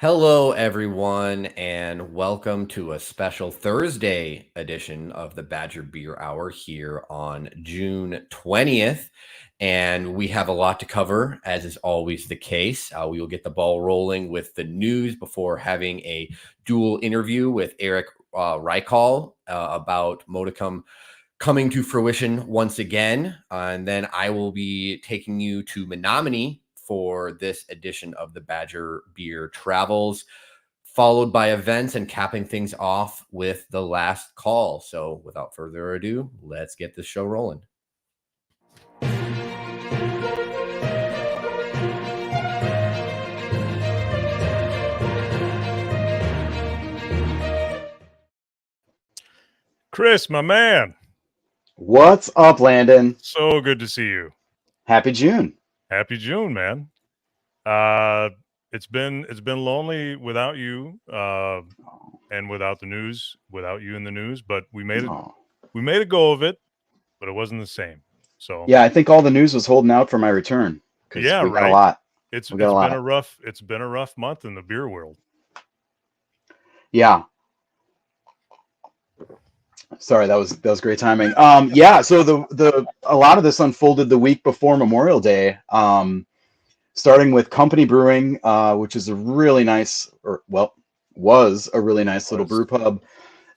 Hello, everyone, and welcome to a special Thursday edition of the Badger Beer Hour here on June 20th. And we have a lot to cover, as is always the case. We will get the ball rolling with the news before having a dual interview with Eric Rykal about Modicum coming to fruition once again. And then I will be taking you to Menomonie for this edition of the Badger Beer Travels, followed by events and capping things off with the last call. So without further ado, let's get this show rolling. Chris, my man. What's up, Landon? So good to see you. Happy June. Happy June, man. It's been lonely without you, and without the news, without you in the news. But we made a go of it, but it wasn't the same. So yeah, I think all the news was holding out for my return. Yeah, we got a lot. It's been a rough month in the beer world. Yeah. Sorry, that was great timing. Yeah, so a lot of this unfolded the week before Memorial Day. Starting with Company Brewing, which is a really nice, was a really nice little brew pub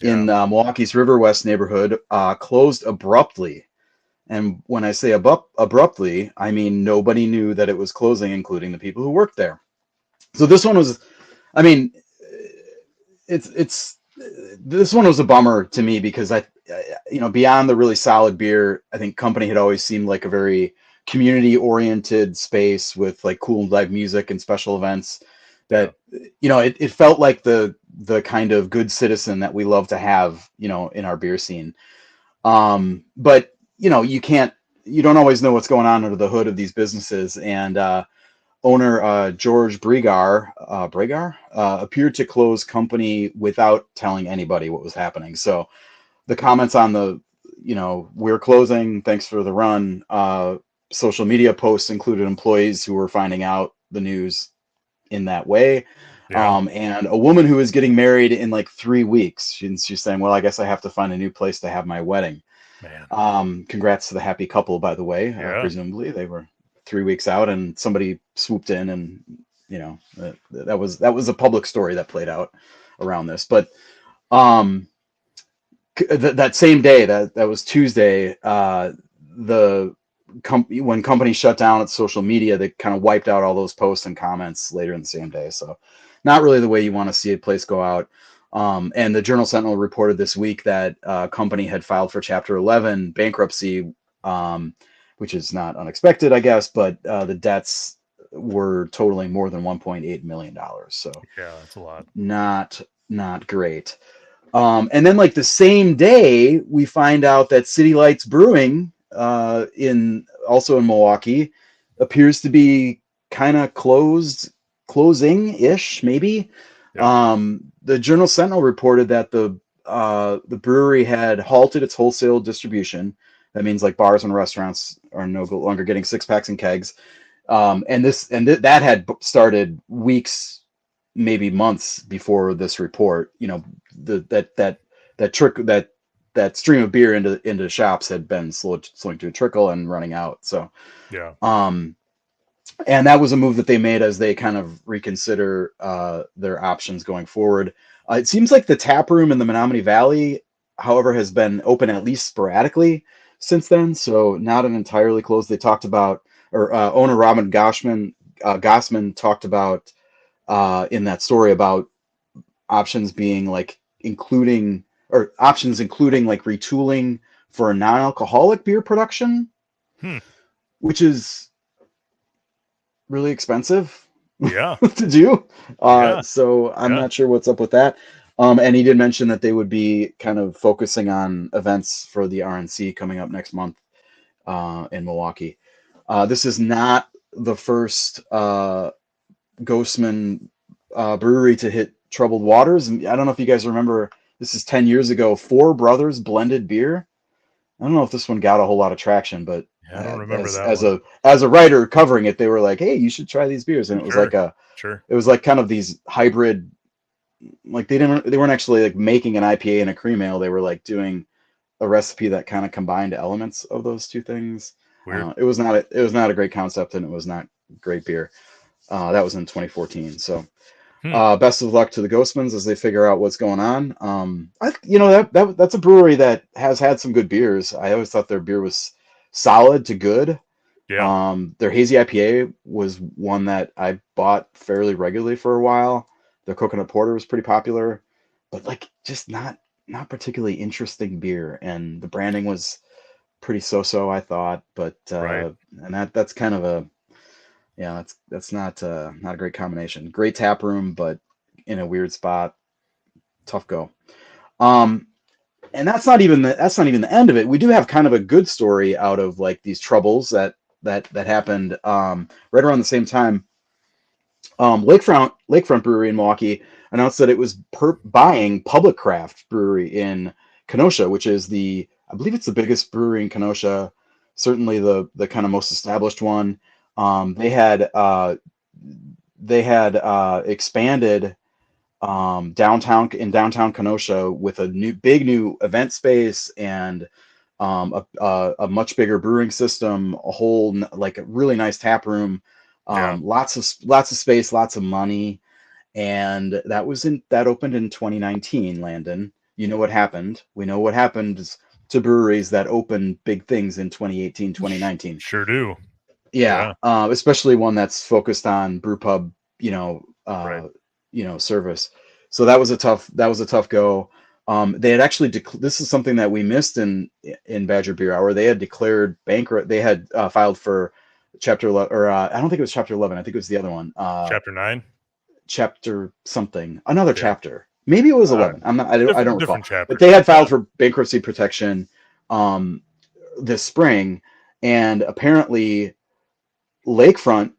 in Milwaukee's River West neighborhood, closed abruptly. And when I say abruptly, I mean nobody knew that it was closing, including the people who worked there. So this one was, I mean, this one was a bummer to me because beyond the really solid beer, I think Company had always seemed like a very community-oriented space with like cool live music and special events that, it felt like the kind of good citizen that we love to have, in our beer scene. But, you don't always know what's going on under the hood of these businesses. And owner George Bregar appeared to close Company without telling anybody what was happening. So the comments on the, we're closing, thanks for the run, social media posts included employees who were finding out the news in that way. Yeah. And a woman who is getting married in like 3 weeks. She's saying, well, I guess I have to find a new place to have my wedding. Man. Congrats to the happy couple, by the way. Yeah. Presumably they were 3 weeks out and somebody swooped in and, that was a public story that played out around this. But that same day, that was Tuesday, when Company shut down its social media, they kind of wiped out all those posts and comments later in the same day. So not really the way you want to see a place go out. And the Journal Sentinel reported this week that Company had filed for Chapter 11 bankruptcy, which is not unexpected, I guess, but the debts were totaling more than $1.8 million. So yeah, that's a lot. Not great. And then like the same day, we find out that City Lights Brewing, also in Milwaukee, appears to be kind of closing-ish, maybe. Yeah. The Journal Sentinel reported that the brewery had halted its wholesale distribution. That means like bars and restaurants are no longer getting 6-packs and kegs. That had started weeks, maybe months before this report. That stream of beer into shops had been slowing to a trickle and running out. So yeah. And that was a move that they made as they kind of reconsider their options going forward. It seems like the tap room in the Menomonie Valley, however, has been open at least sporadically since then. So not an entirely closed. They talked about, or owner Robin Gossman talked about in that story about options being like including like retooling for a non-alcoholic beer production, which is really expensive to do. So I'm not sure what's up with that. And he did mention that they would be kind of focusing on events for the RNC coming up next month in Milwaukee. This is not the first Ghostman brewery to hit troubled waters. And I don't know if you guys remember, this is 10 years ago, Four Brothers blended beer. I don't know if this one got a whole lot of traction, but I don't remember that as one. a writer covering it, they were like, "Hey, you should try these beers," and it was Sure. like a Sure. it was like kind of these hybrid, like they weren't actually like making an IPA and a cream ale. They were like doing a recipe that kind of combined elements of those two things. Weird. It was not a great concept, and it was not great beer. That was in 2014. So best of luck to the Ghostmans as they figure out what's going on. That's a brewery that has had some good beers. I always thought their beer was solid to good. Yeah. Their hazy IPA was one that I bought fairly regularly for a while. Their coconut porter was pretty popular, but like just not particularly interesting beer. And the branding was pretty so-so, I thought. But Right. and that's kind of a that's not a great combination. Great tap room, but in a weird spot. Tough go. And that's not even the end of it. We do have kind of a good story out of like these troubles that happened right around the same time. Lakefront Brewery in Milwaukee announced that it was buying Public Craft Brewery in Kenosha, which is I believe it's the biggest brewery in Kenosha, certainly the kind of most established one. They had expanded downtown Kenosha with a big new event space and a much bigger brewing system, a whole like a really nice tap room, lots of space, lots of money, and that opened in 2019. Landon, you know what happened? We know what happened to breweries that open big things in 2018, 2019. Sure do. Yeah. Especially one that's focused on brew pub, Right. Service. So that was a tough go. They had actually this is something that we missed in Badger Beer Hour. They had declared bankrupt. They had filed for Chapter 11, or I don't think it was Chapter 11. I think it was the other one. Chapter 9. Chapter something, another chapter. Maybe it was 11. I don't recall. Different chapter. But they had filed for bankruptcy protection this spring, and apparently Lakefront,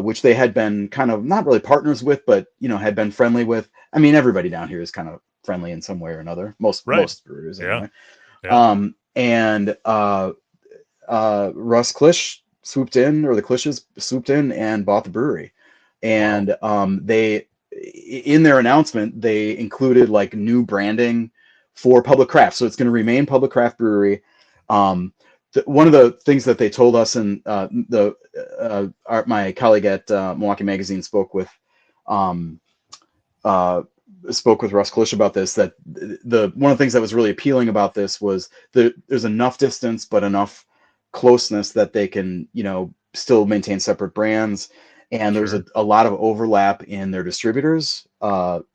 which they had been kind of not really partners with, but had been friendly with. I mean, everybody down here is kind of friendly in some way or another. Most brewers, anyway. Yeah. And Russ Klisch swooped in, or the Klisches swooped in and bought the brewery. And they, in their announcement, they included like new branding for Public Craft. So it's going to remain Public Craft Brewery. One of the things that they told us, and my colleague at Milwaukee Magazine spoke with Russ Klisch about this, that one of the things that was really appealing about this was there's enough distance but enough closeness that they can still maintain separate brands, and there's a lot of overlap in their distributors. Public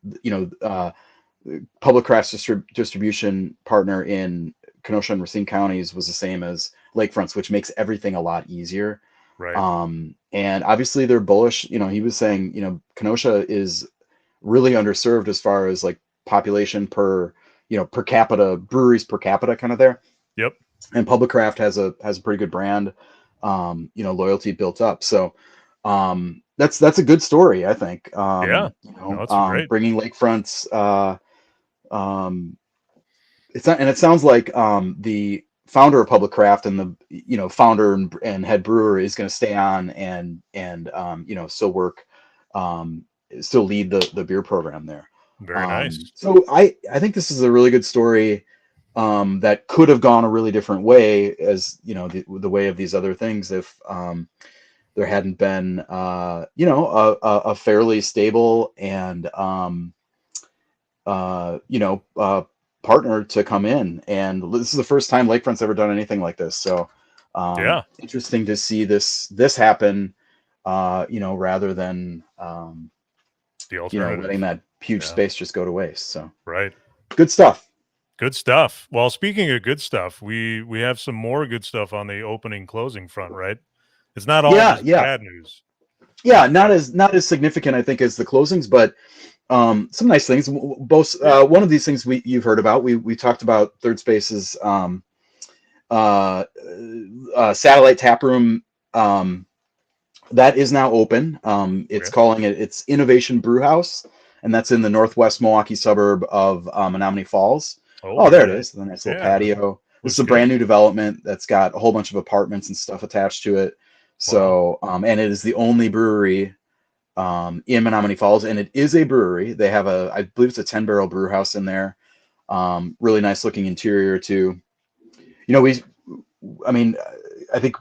Craft's distribution partner in Kenosha and Racine counties was the same as Lakefront's, which makes everything a lot easier. Right. And obviously they're bullish. He was saying, Kenosha is really underserved as far as like population per capita, breweries per capita kind of there. Yep. And Public Craft has a pretty good brand, loyalty built up. So that's a good story, I think. That's great. Bringing Lakefront's it's not, and it sounds like the founder of Public Craft and the founder and head brewer is going to stay on and still work, still lead the beer program there. Very nice. So I think this is a really good story that could have gone a really different way, as the way of these other things, if there hadn't been a fairly stable and partner to come in. And this is the first time Lakefront's ever done anything like this. So interesting to see this happen, rather than the alternative, letting that huge space just go to waste. So right. Good stuff. Good stuff. Well, speaking of good stuff, we have some more good stuff on the opening closing front, right? It's not all just bad news. Yeah, not as significant, I think, as the closings, but some nice things. Both one of these things you've heard about. We talked about Third Space's satellite tap room. That is now open. It's calling its Innovation Brew House, and that's in the northwest Milwaukee suburb of Menomonie Falls. Oh, there it is. The nice little patio. This is a brand new development that's got a whole bunch of apartments and stuff attached to it. So, and it is the only brewery in Menomonie Falls, and it is a brewery. They have I believe it's a 10-barrel brew house in there. Really nice looking interior too. You know, I think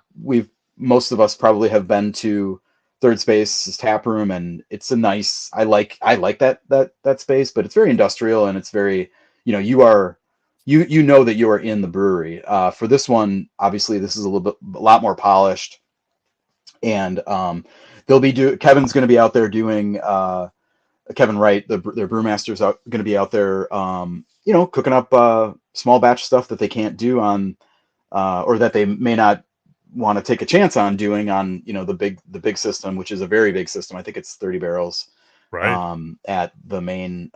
most of us probably have been to Third Space's tap room, and it's a nice. I like that space, but it's very industrial and it's very, you know, you know that you are in the brewery. For this one, obviously, this is a lot more polished, and Kevin's going to be out there doing. Kevin Wright, their brewmaster's going to be out there, you know, cooking up small batch stuff that they can't do on, or that they may not want to take a chance on doing on, you know, the big system, which is a very big system. I think it's 30 barrels, right, at the main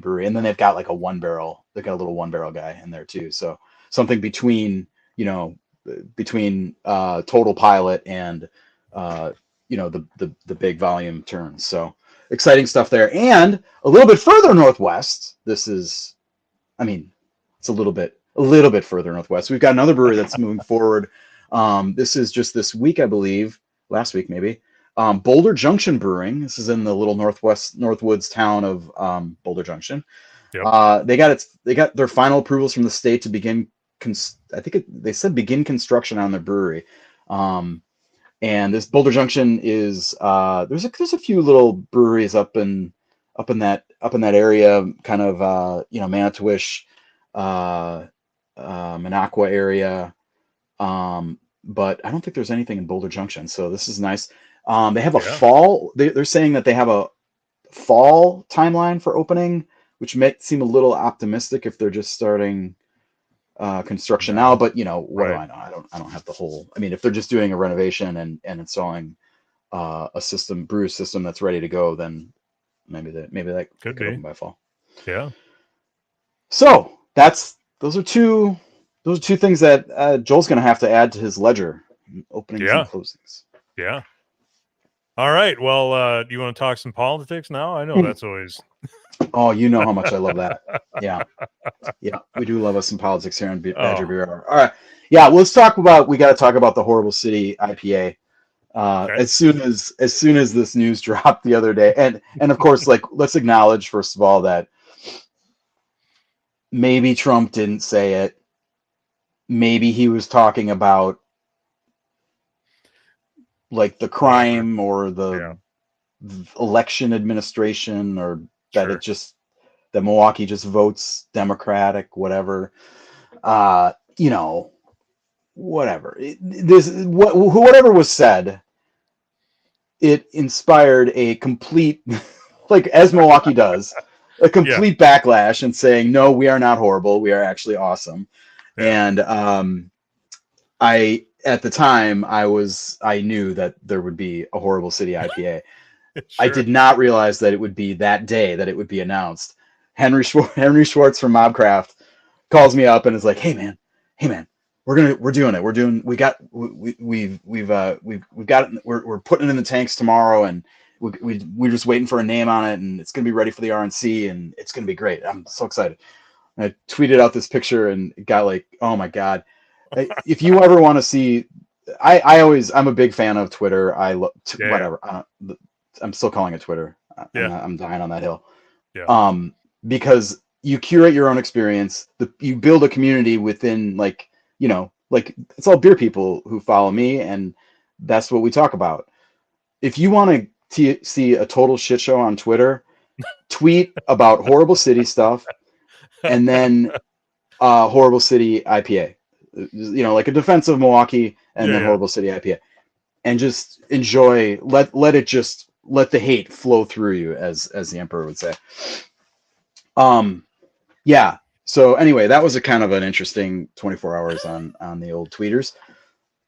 brewery, and then they've got like a 1-barrel. They've got a little 1-barrel guy in there too. So something between, you know, Total Pilot and, you know, the big volume turns. So exciting stuff there. And a little bit further northwest, it's a little bit further northwest. We've got another brewery that's moving forward. This is just this week, I believe, last week maybe. Boulder Junction Brewing. This is in the little Northwoods town of Boulder Junction. Yep. They got their final approvals from the state to begin. They said begin construction on their brewery. And this Boulder Junction is there's a few little breweries up in that area, kind of you know, Manitowish, Minocqua area, but I don't think there's anything in Boulder Junction. So this is nice. They have a fall. They're saying that they have a fall timeline for opening, which may seem a little optimistic if they're just starting construction now, but you know, what do I know? I don't have the whole. I mean, if they're just doing a renovation and installing a brew system that's ready to go, then maybe that could open by fall. Yeah. So those are two things that Joel's going to have to add to his ledger: openings and closings. Yeah. All right. Well, you want to talk some politics now? I know that's always. Oh, you know how much I love that. Yeah. Yeah. We do love us some politics here on Badger Beer Hour. All right. Yeah. We got to talk about the Horrible City IPA. As soon as this news dropped the other day. And of course, like, let's acknowledge, first of all, that maybe Trump didn't say it. Maybe he was talking about like the crime or the election administration, or that that Milwaukee just votes Democratic, whatever. You know, whatever. Whatever was said, it inspired a complete, like, as Milwaukee does, a complete backlash and saying, no, we are not horrible. We are actually awesome. Yeah. And at the time, I knew that there would be a Horrible City IPA. I did not realize that it would be that day that it would be announced. Henry Schwartz from Mobcraft calls me up and is like, hey man, we're doing it. We've got it. We're putting it in the tanks tomorrow, and we're just waiting for a name on it, and it's going to be ready for the RNC, and it's going to be great. I'm so excited. And I tweeted out this picture and it got like, oh my God. If you ever want to see, I'm a big fan of Twitter. I love whatever. I'm still calling it Twitter. I'm dying on that hill. Yeah. Because you curate your own experience. You build a community within, like, you know, like, it's all beer people who follow me, and that's what we talk about. If you want to see a total shit show on Twitter, tweet about Horrible City stuff, and then Horrible City IPA. You know, like a defense of Milwaukee, and then Horrible City IPA, and just enjoy. Let the hate flow through you, as the emperor would say. Yeah. So anyway, that was a kind of an interesting 24 hours on the old tweeters.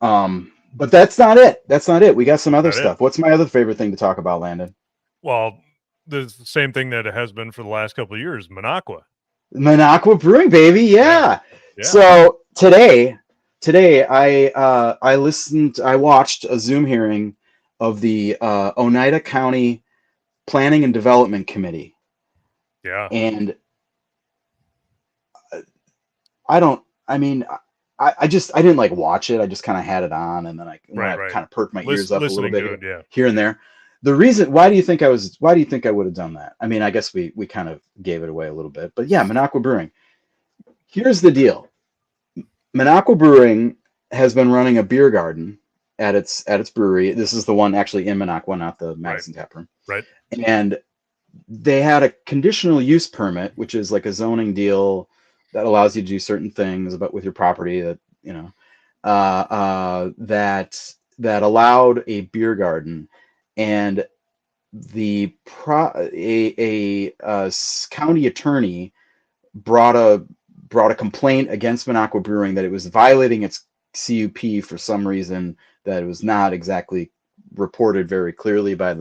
But that's not it. We got some other stuff. What's my other favorite thing to talk about, Landon? Well, the same thing that it has been for the last couple of years, Minocqua Brewing, baby. Yeah. So today I watched a Zoom hearing of the Oneida County Planning and Development Committee. Yeah. And I don't I mean, I didn't like watch it. I just kind of had it on, and then I kind of perked my ears up a little bit here and there. The reason, why do you think I would have done that? I mean, I guess we kind of gave it away a little bit, but yeah, Minocqua Brewing. Here's the deal. Minocqua Brewing has been running a beer garden at its brewery. This is the one actually in Minocqua, not the Madison Tap Room. Right. And they had a conditional use permit, which is like a zoning deal that allows you to do certain things with your property that, you know, that allowed a beer garden. And the county attorney brought a complaint against Minocqua Brewing that it was violating its CUP for some reason that it was not exactly reported very clearly by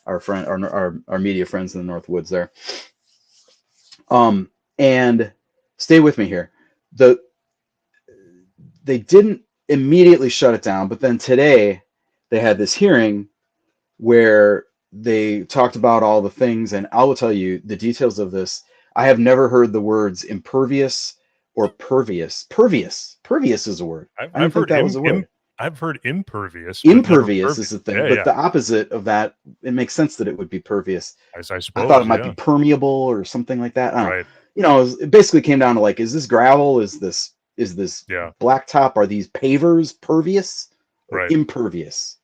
our media friends in the North Woods there. And stay with me here. They didn't immediately shut it down, but then today they had this hearing where they talked about all the things, and I will tell you the details of this. I have never heard the words impervious or pervious. Pervious is a word. I don't think that was a word. I've heard impervious. Impervious is the thing, but the opposite of that, it makes sense that it would be pervious. I suppose. I thought it might be permeable or something like that. I don't know. You know, it basically came down to like, is this gravel? Is this blacktop? Are these pavers pervious or impervious?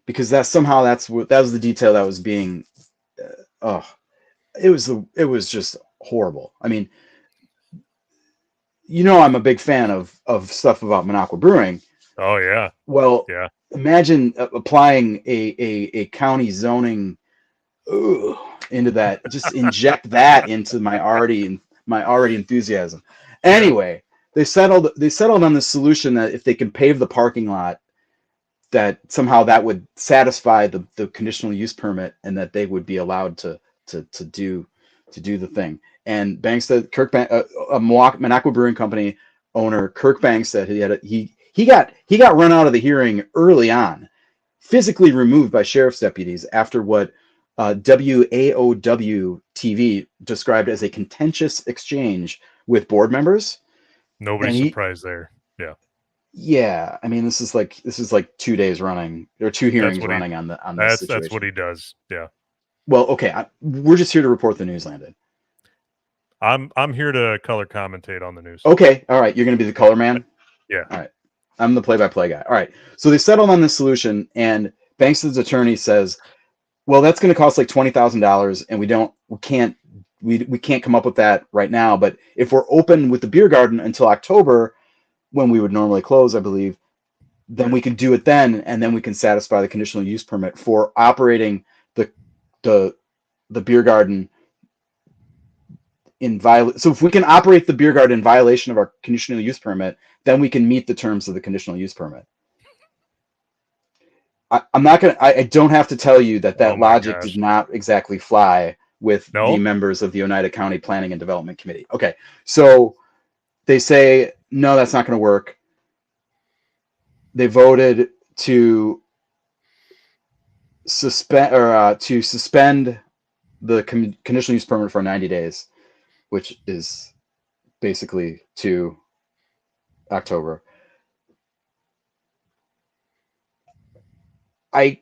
Because that was the detail that was being. It was just horrible. I mean, you know, I'm a big fan of stuff about Minocqua Brewing. Oh yeah. Well, yeah. Imagine applying a county zoning into that. Just inject that into my already enthusiasm. Anyway, they settled on the solution that if they can pave the parking lot, that somehow that would satisfy the conditional use permit, and that they would be allowed to do the thing. And Bangstead, Minocqua Brewing Company owner Kirk Bangstead, he got run out of the hearing early on, physically removed by sheriff's deputies after what WAOW TV described as a contentious exchange with board members. Nobody's surprised there. Yeah. Yeah, I mean, this is like 2 days running, or 2 hearings running on this situation. That's what he does. Yeah. Well, okay, we're just here to report the news, Landon. I'm here to color commentate on the news. Okay, all right, you're going to be the color man. Yeah. All right, I'm the play-by-play guy. All right, so they settled on this solution, and Banks' attorney says, "Well, that's going to cost like $20,000, and we can't come up with that right now. But if we're open with the beer garden until October, when we would normally close, I believe, then we can do it then, and then we can satisfy the conditional use permit for operating the beer garden in violation. So if we can operate the beer garden in violation of our conditional use permit, then we can meet the terms of the conditional use permit." I don't have to tell you that logic did not exactly fly with the members of the Oneida County Planning and Development Committee. Okay, so they say, no, that's not going to work. They voted to suspend the conditional use permit for 90 days, which is basically to October. I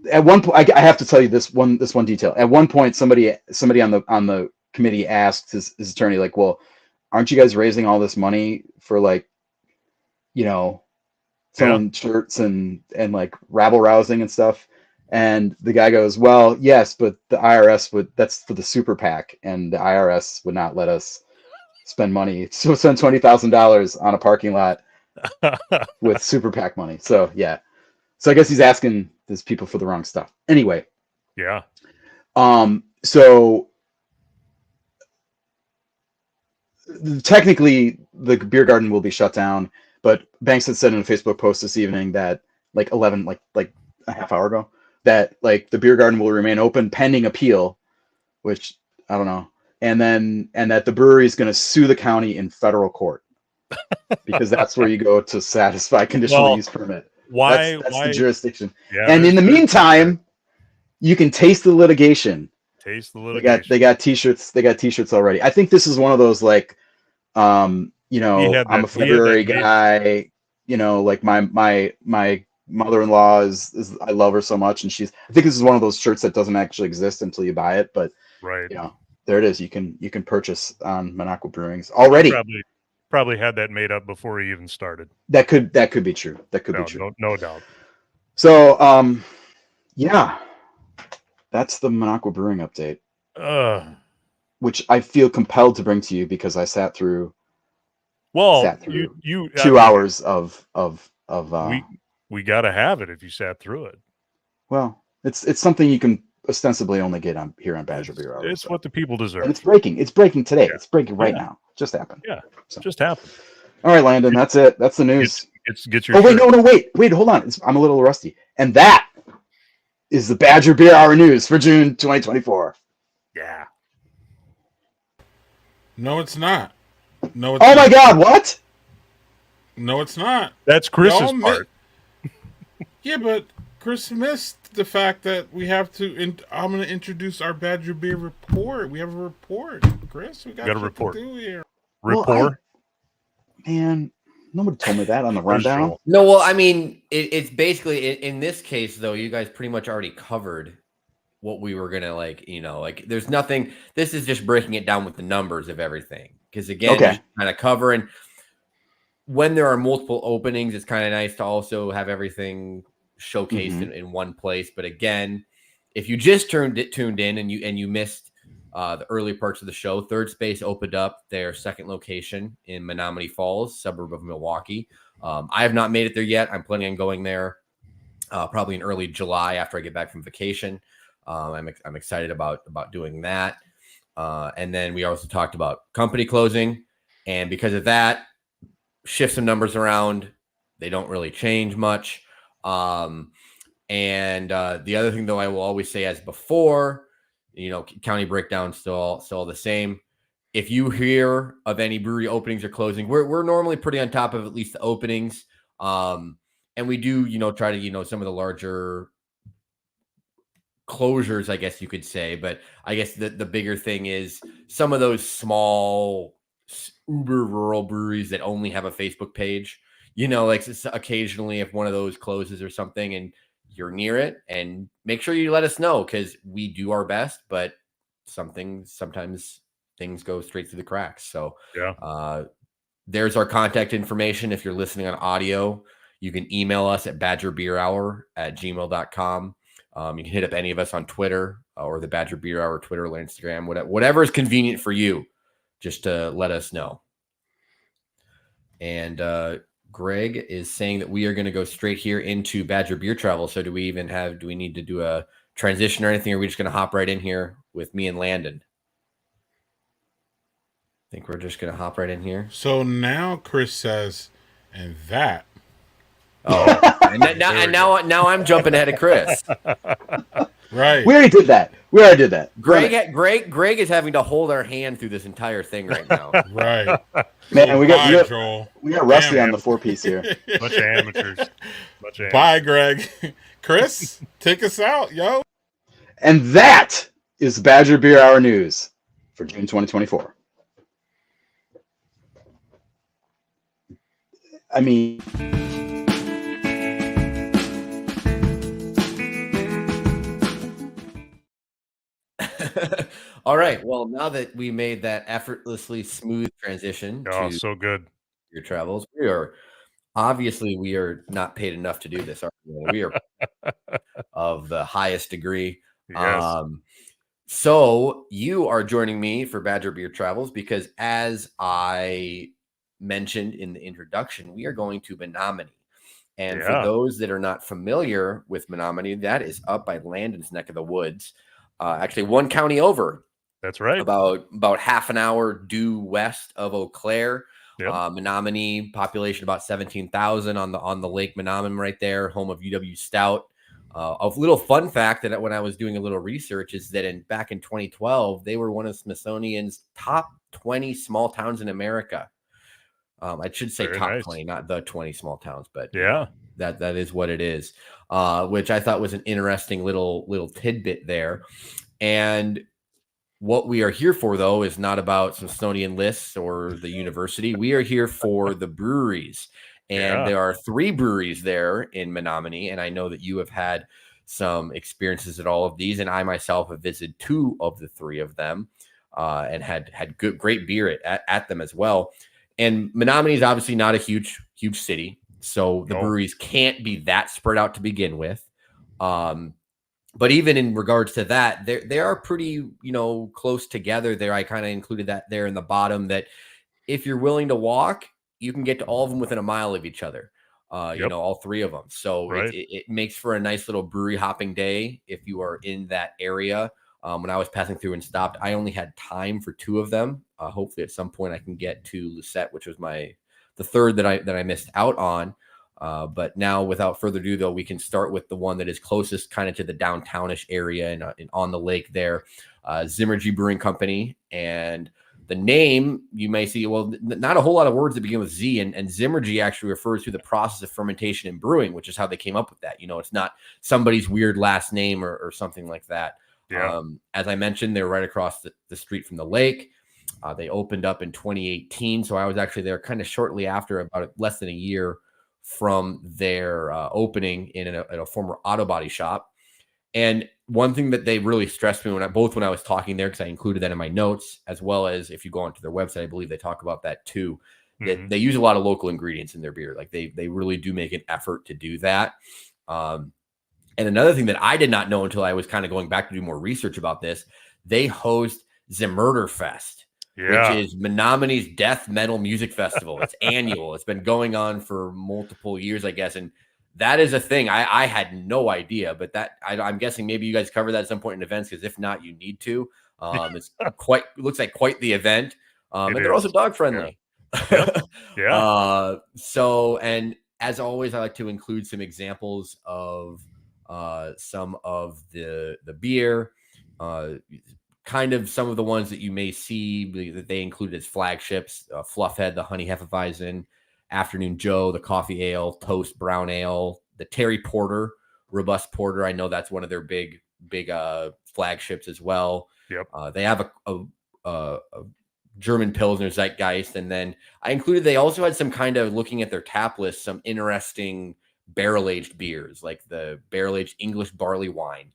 have to tell you this one detail. At one point, somebody on the committee asked his attorney, like, "Well, aren't you guys raising all this money for, like, you know, selling shirts and like rabble rousing and stuff?" And the guy goes, "Well, yes, but the IRS that's for the super PAC, and the IRS would not let us spend money. So spend $20,000 on a parking lot with super PAC money." So yeah. So I guess he's asking these people for the wrong stuff. Anyway. Yeah. So technically the beer garden will be shut down, but Banks had said in a Facebook post this evening that like a half hour ago, that like the beer garden will remain open pending appeal, which I don't know. And that the brewery is going to sue the county in federal court because that's where you go to satisfy conditional use permit. Why? That's the jurisdiction. Yeah, and in the meantime, you can taste the litigation. Taste the litigation. They got t-shirts. They got t-shirts already. I think this is one of those like You know, had I'm that- a he had that February made- guy. You know, like my mother-in-law is I love her so much, and I think this is one of those shirts that doesn't actually exist until you buy it, but Right. you know, there it is. You can purchase on Menomonie Brewing's He already. probably had that made up before he even started. That could be true. That could be true. No doubt. So, yeah, that's the Menomonie Brewing update, which I feel compelled to bring to you because I sat through you 2 hours of we got to have it if you sat through it. Well, it's something you can ostensibly only get on here on Badger Beer Hour. It's what the people deserve. And it's breaking today. Yeah. It's breaking right now. Just happened. Yeah, So. just happened. All right, Landon, that's it. That's the news. Get your. Oh wait, no, wait, hold on. I'm a little rusty. And that is the Badger Beer Hour news for June 2024. Yeah. No, it's not. No, it's Oh not. my God, what? No, it's not. That's Chris's Y'all part. Yeah, but Chris missed the fact that we have to. I'm going to introduce our Badger Beer report. We have a report, Chris. We got a shit report. to do here. Rapport. Man, nobody told me that on the rundown. No, well, I mean, it's basically in this case, though, you guys pretty much already covered what we were gonna there's nothing. This is just breaking it down with the numbers of everything, because again, just kind of covering when there are multiple openings. It's kind of nice to also have everything showcased in one place. But again, if you just tuned in and you missed the early parts of the show, Third Space opened up their second location in Menomonie Falls, suburb of Milwaukee. I have not made it there yet. I'm planning on going there probably in early July after I get back from vacation. I'm excited about doing that. And then we also talked about company closing, and because of that, shift some numbers around. They don't really change much. And the other thing, though, I will always say, as before, county breakdown still the same. If you hear of any brewery openings or closing, we're normally pretty on top of at least the openings. And we do, try to, some of the larger closures, I guess you could say. But I guess the bigger thing is some of those small uber rural breweries that only have a Facebook page, like occasionally if one of those closes or something and you're near it, and make sure you let us know, because we do our best, but sometimes things go straight through the cracks. So there's our contact information. If you're listening on audio, you can email us at badgerbeerhour@gmail.com. You can hit up any of us on Twitter or the Badger Beer Hour Twitter or Instagram, whatever is convenient for you, just to let us know. And Greg is saying that we are going to go straight here into Badger Beer Travel. So do we need to do a transition or anything? Or are we just going to hop right in here with me and Landon? I think we're just going to hop right in here. So now Chris says, and that. Oh, and now I'm jumping ahead of Chris. Right. We already did that. Greg is having to hold our hand through this entire thing right now. Right. Man, we got Rusty Damn, on the 4-piece here. Bunch of amateurs. Bye, Greg. Chris, take us out, yo. And that is Badger Beer Hour news for June 2024. I mean, all right. Well, now that we made that effortlessly smooth transition to so good your travels, we are not paid enough to do this. We are of the highest degree. Yes. So you are joining me for Badger Beer Travels because, as I mentioned in the introduction, we are going to Menomonie. And for those that are not familiar with Menomonie, that is up by Landon's neck of the woods. Actually, one county over. That's right. About half an hour due west of Eau Claire. Yep. Menomonie, population about 17,000 on the Lake Menomonie right there, home of UW Stout. A little fun fact that when I was doing a little research is that back in 2012, they were one of Smithsonian's top 20 small towns in America. I should say top 20, not the 20 small towns, but that is what it is, which I thought was an interesting little tidbit there. And What we are here for, though, is not about Smithsonian lists or the university. We are here for the breweries. And there are 3 breweries there in Menomonie. And I know that you have had some experiences at all of these. And I myself have visited 2 of the 3 of them and had great beer at them as well. And Menomonie is obviously not a huge city. So the breweries can't be that spread out to begin with. But even in regards to that, they are pretty, close together there. I kind of included that there in the bottom, that if you're willing to walk, you can get to all of them within a mile of each other, all 3 of them. So it makes for a nice little brewery hopping day if you are in that area. When I was passing through and stopped, I only had time for 2 of them. Hopefully at some point I can get to Lucette, which was the third that I missed out on. But now, without further ado, though, we can start with the one that is closest kind of to the downtownish area and on the lake there, Zimmergy Brewing Company. And the name, you may see, well, not a whole lot of words that begin with Z, and Zimmergy actually refers to the process of fermentation and brewing, which is how they came up with that. It's not somebody's weird last name or something like that. Yeah. As I mentioned, they're right across the street from the lake. They opened up in 2018. So I was actually there kind of shortly after, about less than a year from their opening in a former auto body shop. And one thing that they really stressed me when I was talking there, because I included that in my notes, as well as if you go onto their website, I believe they talk about that too, that they use a lot of local ingredients in their beer. Like they really do make an effort to do that. And another thing that I did not know until I was kind of going back to do more research about this, they host Zimmerderfest, which is Menomonies Death Metal Music Festival. It's annual. It's been going on for multiple years, I guess. And that is a thing. I had no idea, but I'm guessing maybe you guys cover that at some point in events, because if not, you need to. It looks like quite the event. And they're also dog friendly. Yeah. So, and as always, I like to include some examples of some of the beer, kind of some of the ones that you may see that they included as flagships: Fluffhead, the Honey Hefeweizen, Afternoon Joe, the Coffee Ale, Toast Brown Ale, the Terry Porter, Robust Porter. I know that's one of their big flagships as well. Yep. They have a German Pilsner Zeitgeist, and then I included, they also had some kind of, looking at their tap list, some interesting barrel-aged beers, like the barrel-aged English barley wine.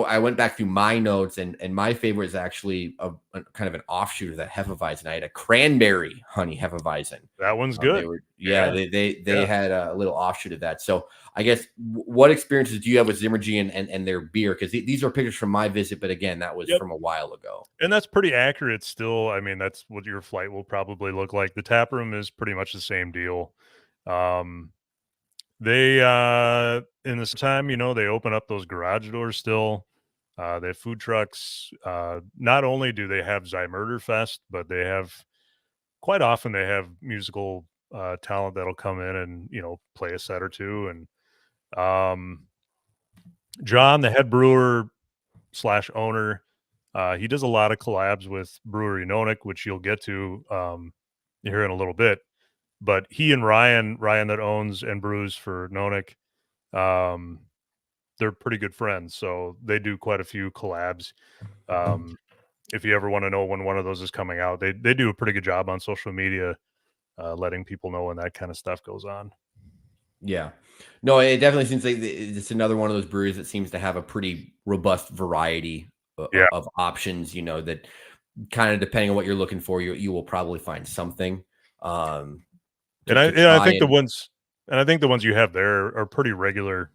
I went back through my notes, and my favorite is actually a kind of an offshoot of that Hefeweizen. I had a cranberry honey Hefeweizen. That one's good. They had a little offshoot of that. So I guess, what experiences do you have with Zimmergy and their beer? Because these are pictures from my visit, but again, that was from a while ago. And that's pretty accurate still. I mean, that's what your flight will probably look like. The tap room is pretty much the same deal. They in this time, they open up those garage doors still. They have food trucks. Not only do they have Zimmerderfest, but they have, quite often they have musical talent that'll come in and play a set or two. And John, the head brewer / owner, he does a lot of collabs with Brewery Nonick, which you'll get to here in a little bit. But he and Ryan that owns and brews for Nonick, they're pretty good friends. So they do quite a few collabs. If you ever want to know when one of those is coming out, they do a pretty good job on social media, letting people know when that kind of stuff goes on. Yeah. No, it definitely seems like it's another one of those breweries that seems to have a pretty robust variety of options, that kind of, depending on what you're looking for, you will probably find something. I think the ones you have there are pretty regular.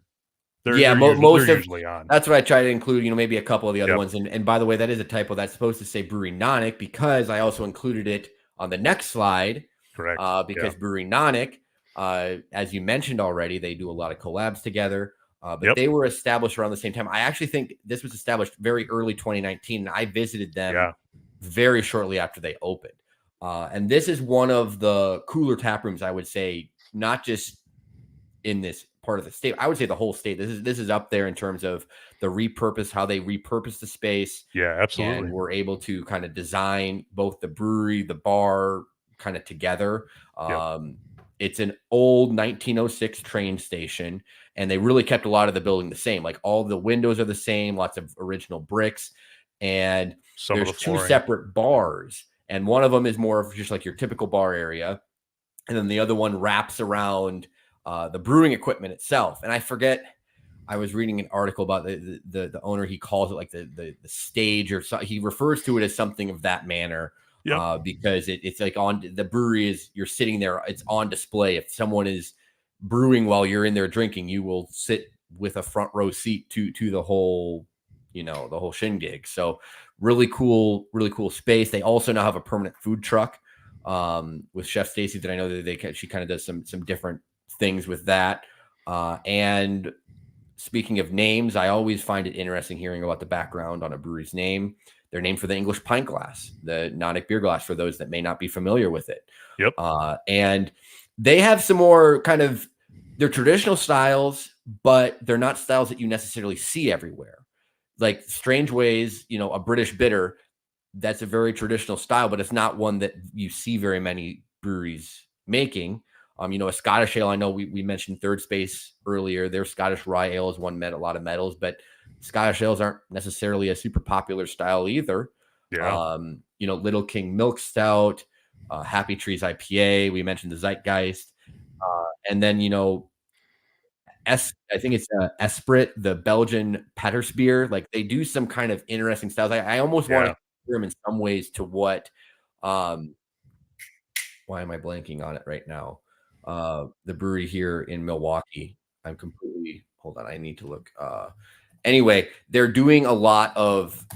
They're usually on. That's what I try to include, maybe a couple of the other ones. And by the way, that is a typo. That's supposed to say Brewery Nonick, because I also included it on the next slide. Correct. Because Brewery Nonick, as you mentioned already, they do a lot of collabs together. But they were established around the same time. I actually think this was established very early 2019, and I visited them very shortly after they opened. And this is one of the cooler tap rooms, I would say, not just in this part of the state. I would say the whole state. This is up there in terms of how they repurpose the space. Yeah, absolutely. And we're able to kind of design both the brewery, the bar, kind of together. It's an old 1906 train station, and they really kept a lot of the building the same. Like, all the windows are the same, lots of original bricks. Some of there's the 2 flooring. separate bars, and one of them is more of just like your typical bar area, and then the other one wraps around the brewing equipment itself. And I forget, I was reading an article about the owner. He calls it like the stage, or so, he refers to it as something of that manner. Yep. Because it's like on the brewery is, you're sitting there, it's on display. If someone is brewing while you're in there drinking, you will sit with a front row seat to the whole, the whole shindig. So really cool space. They also now have a permanent food truck with Chef Stacy that I know that she kind of does some different things with that. And speaking of names, I always find it interesting hearing about the background on a brewery's name. They're named for the English pint glass, the Nonic beer glass, for those that may not be familiar with it. Yep. And they have some more kind of, they're traditional styles, but they're not styles that you necessarily see everywhere. Like Strange Ways, a British bitter, that's a very traditional style, but it's not one that you see very many breweries making. A Scottish ale, I know we mentioned Third Space earlier. Their Scottish rye ale has won a lot of medals, but Scottish ales aren't necessarily a super popular style either. Yeah. Little King Milk Stout, Happy Trees IPA. We mentioned the Zeitgeist. And then, I think it's Esprit, the Belgian Patersbier. Like they do some kind of interesting styles. I almost want to hear them in some ways to what, why am I blanking on it right now? The brewery here in Milwaukee. Hold on. I need to look. Anyway, they're doing a lot of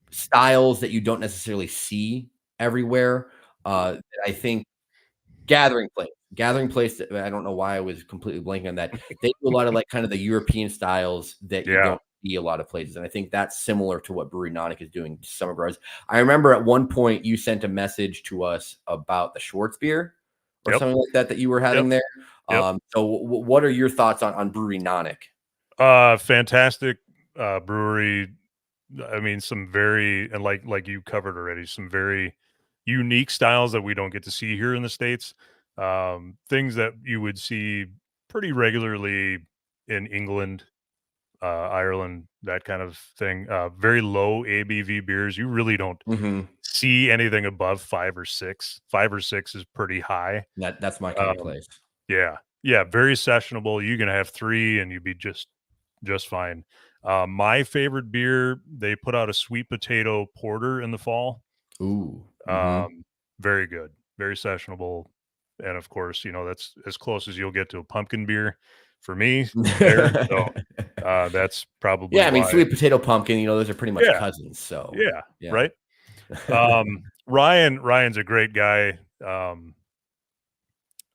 styles that you don't necessarily see everywhere. I think Gathering Place. I don't know why I was completely blanking on that. They do a lot of like kind of the European styles that you don't see a lot of places. And I think that's similar to what Brewery Nonic is doing to some regards. I remember at one point you sent a message to us about the Schwarzbier or something like that you were having there. So what are your thoughts on Brewery Nonic? Fantastic brewery. I mean, some very, and like you covered already, some very unique styles that we don't get to see here in the States. Things that you would see pretty regularly in England, Ireland, that kind of thing. Very low ABV beers. You really don't see anything above 5 or 6. 5 or 6 is pretty high. That's my kind of place. Yeah, very sessionable. You can have 3 and you'd be just fine. My favorite beer, they put out a sweet potato porter in the fall. Ooh. Very good, very sessionable, and of course, that's as close as you'll get to a pumpkin beer for me there. So that's probably I mean, sweet potato pumpkin, those are pretty much cousins. So right. Ryan's a great guy.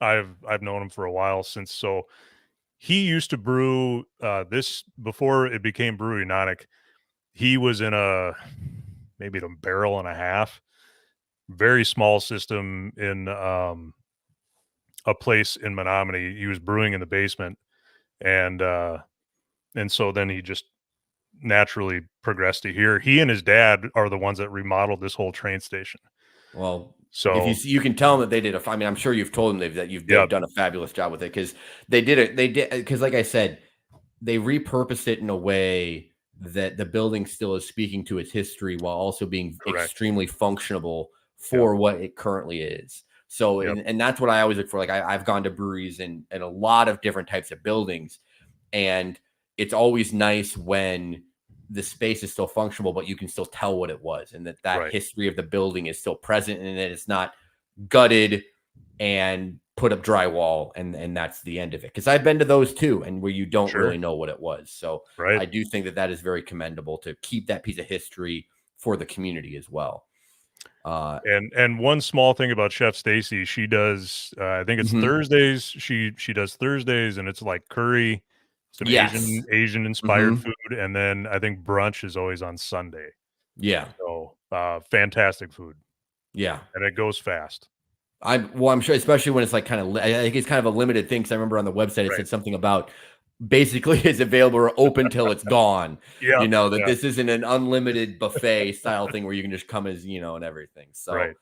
I've known him for a while so he used to brew this before it became Brewery Nonic. He was in maybe a barrel and a half, very small system in a place in Menomonie. He was brewing in the basement, and so then he just naturally progressed to here. He and his dad are the ones that remodeled this whole train station. Well, so if you can tell them that they did I mean, I'm sure you've told them that you've done a fabulous job with it, because they did because like I said, they repurposed it in a way that the building still is speaking to its history while also being extremely functional for what it currently is. So, and that's what I always look for. Like I've gone to breweries and a lot of different types of buildings, and it's always nice when the space is still functional, but you can still tell what it was, and that history of the building is still present, and that it's not gutted and put up drywall and that's the end of it. Because I've been to those too, and where you don't really know what it was. So I do think that is very commendable to keep that piece of history for the community as well. And one small thing about Chef Stacy, she does I think it's Thursdays. She does Thursdays, and it's like curry, some Asian inspired food, and then I think brunch is always on Sunday. So fantastic food. And it goes fast. I'm sure, especially when it's like I think it's kind of a limited thing, because I remember on the website it said something about basically it's available or open till it's gone. This isn't an unlimited buffet style thing where you can just come as and everything. So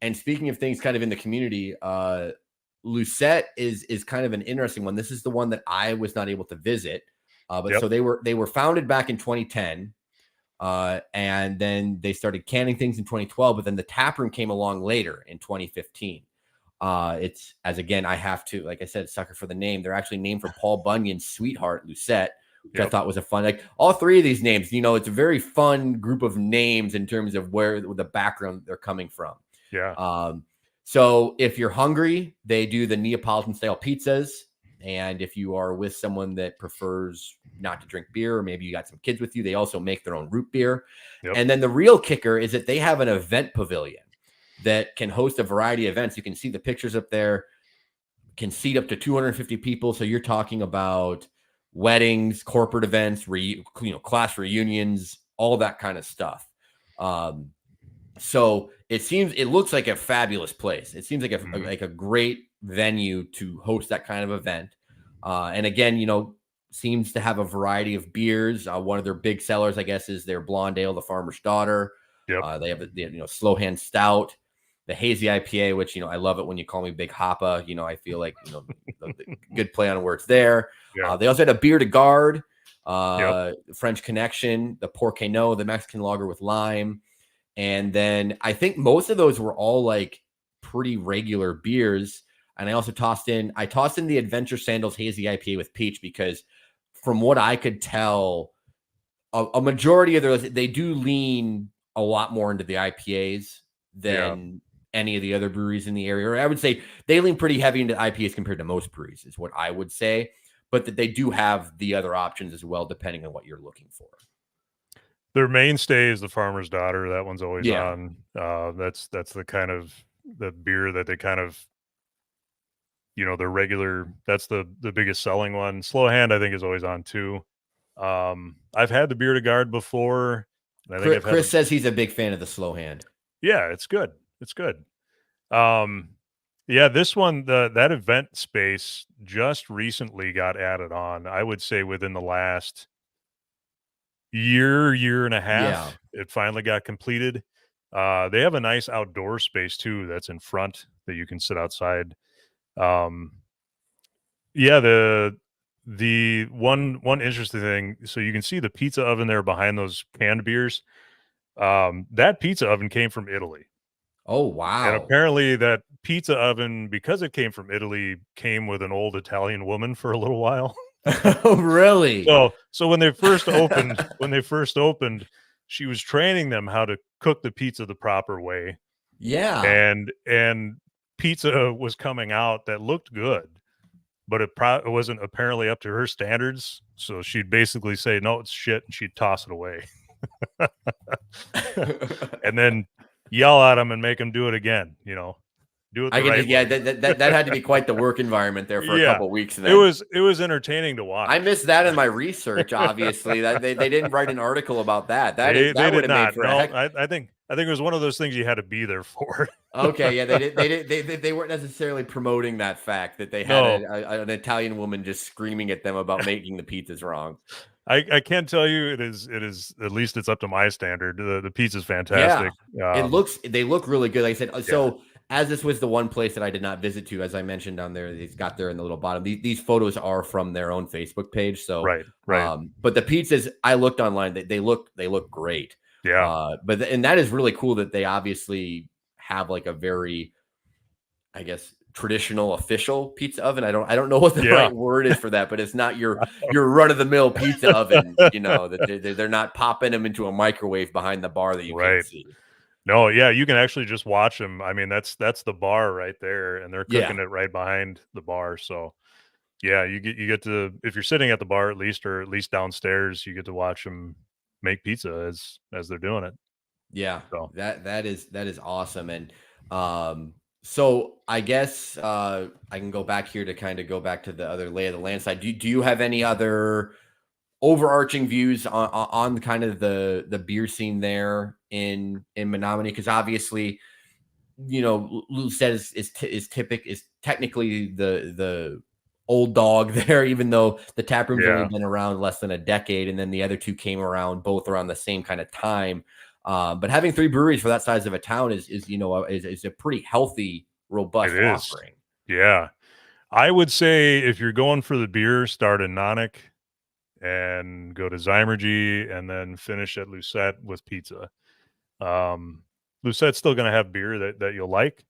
and speaking of things kind of in the community, Lucette is kind of an interesting one. This is the one that I was not able to visit, but so they were founded back in 2010. And then they started canning things in 2012, but then the tap room came along later in 2015. It's, as again, I have to, like I said, sucker for the name. They're actually named for Paul Bunyan's sweetheart, Lucette, which I thought was a fun, like all three of these names, it's a very fun group of names in terms of where the background they're coming from. Yeah. So if you're hungry, they do the Neapolitan style pizzas. And if you are with someone that prefers not to drink beer, or maybe you got some kids with you, they also make their own root beer. And then the real kicker is that they have an event pavilion that can host a variety of events. You can see the pictures up there, can seat up to 250 people. So you're talking about weddings, corporate events, class reunions, all that kind of stuff. So it looks like a fabulous place. It seems like a great venue to host that kind of event. And again, seems to have a variety of beers. One of their big sellers, I guess, is their blonde ale, the Farmer's Daughter. They have Slow Hand Stout, the Hazy IPA, which, I love it when you call me Big Hoppa. I feel like, the good play on words there. They also had a Beer to Guard, French Connection, the Porcano, the Mexican lager with lime. And then I think most of those were all like pretty regular beers. And I also tossed in the Adventure Sandals Hazy IPA with peach, because from what I could tell, a majority of those, they do lean a lot more into the IPAs than any of the other breweries in the area. Or I would say they lean pretty heavy into IPAs compared to most breweries, is what I would say. But that they do have the other options as well, depending on what you're looking for. Their mainstay is the Farmer's Daughter. That one's always on. That's the kind of the beer that they kind of, their regular. That's the biggest selling one. Slow Hand, I think, is always on too. I've had the Beer to Guard before. And I think Chris says he's a big fan of the Slow Hand. Yeah, it's good. It's good. This one, that event space just recently got added on. I would say within the last year and a half, it finally got completed. They have a nice outdoor space too that's in front that you can sit outside. The one interesting thing, so you can see the pizza oven there behind those canned beers. That pizza oven came from Italy. Oh, wow. And apparently that pizza oven, because it came from Italy, came with an old Italian woman for a little while. Oh, really? So when they first opened, she was training them how to cook the pizza the proper way. Yeah. And pizza was coming out that looked good, but it wasn't apparently up to her standards. So she'd basically say, no, it's shit, and she'd toss it away. And then yell at them and make them do it again, do it the right way. That had to be quite the work environment there for a couple of weeks. Then. It was entertaining to watch. I missed that in my research. Obviously, that they didn't write an article about that. That would have made for I think it was one of those things you had to be there for. Okay, yeah, they weren't necessarily promoting that fact that they had an Italian woman just screaming at them about making the pizzas wrong. I can't tell you it is at least it's up to my standard. The pizza's fantastic. Yeah. They look really good. Like I said, so as this was the one place that I did not visit to, as I mentioned on there, it's got there in the little bottom. These photos are from their own Facebook page. So right. But the pizzas, I looked online, they look great. Yeah. And that is really cool that they obviously have like a very, I guess, traditional official pizza oven. I don't know what the right word is for that, but it's not your run of the mill pizza oven. That they're not popping them into a microwave behind the bar that you can see. No, yeah, you can actually just watch them. I mean, that's the bar right there, and they're cooking it right behind the bar. So, yeah, you get to, if you're sitting at the bar at least downstairs, you get to watch them make pizza as they're doing it. Yeah, so that is awesome. And so I guess I can go back here to kind of go back to the other lay of the land side. Do you have any other overarching views on kind of the beer scene there in Menomonie? Because obviously, Lucette is technically the old dog there, even though the tap room's only been around less than a decade, and then the other two came around both around the same kind of time. But having three breweries for that size of a town is a pretty healthy, robust offering. Yeah. I would say if you're going for the beer, start in Nonic and go to Zymergy and then finish at Lucette with pizza. Lucette's still going to have beer that you'll like,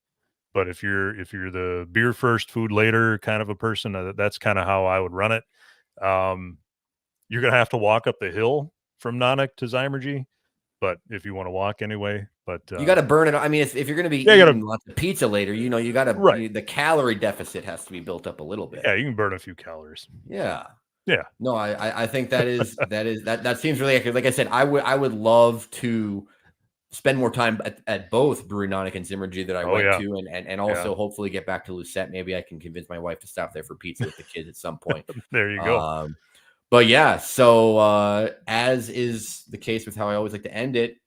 but if you're the beer first, food later kind of a person, that's kind of how I would run it. You're going to have to walk up the hill from Nanak to Zymergy, but if you want to walk anyway, but you got to burn it. I mean, if you're going to be eating lots of pizza later, you got to, the calorie deficit has to be built up a little bit. Yeah, you can burn a few calories. Yeah. Yeah. No, I think that seems really accurate. Like I said, I would love to spend more time at both Brewery Nanak and Zymergy that I went to, and also hopefully get back to Lucette. Maybe I can convince my wife to stop there for pizza with the kids at some point. There you go. But yeah, so as is the case with how I always like to end it,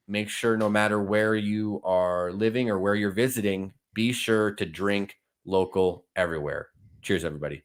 make sure no matter where you are living or where you're visiting, be sure to drink local everywhere. Cheers, everybody.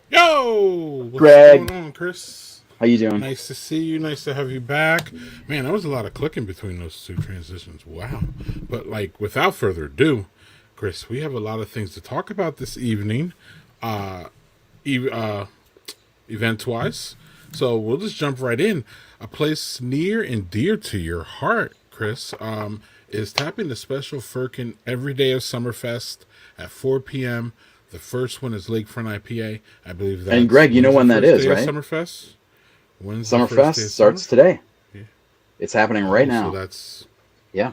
Yo, what's Greg. going on, Chris? How you doing? Nice to see you. Nice to have you back. Man, there was a lot of clicking between those two transitions. Wow. But without further ado, Chris, we have a lot of things to talk about this evening, event-wise. So we'll just jump right in. A place near and dear to your heart, Chris, is tapping the special Firkin every day of Summerfest at 4 p.m. The first one is Lakefront IPA. I believe that. And Greg, you know when that is, right? Summerfest. Summerfest starts today. Yeah. It's happening right now. So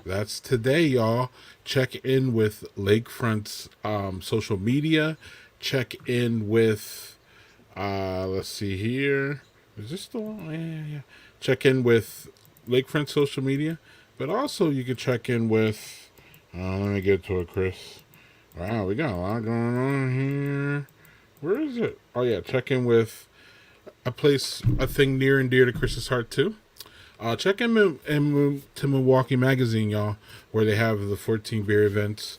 that's today, y'all. Check in with Lakefront's social media. Check in with let's see here. Is this the one? Yeah. Check in with Lakefront social media, but also you can check in with. Let me get to it, Chris. Wow, we got a lot going on here. Where is it? Oh yeah, check in with a thing near and dear to Chris's heart too. Check in to Milwaukee Magazine, y'all, where they have the 14 beer events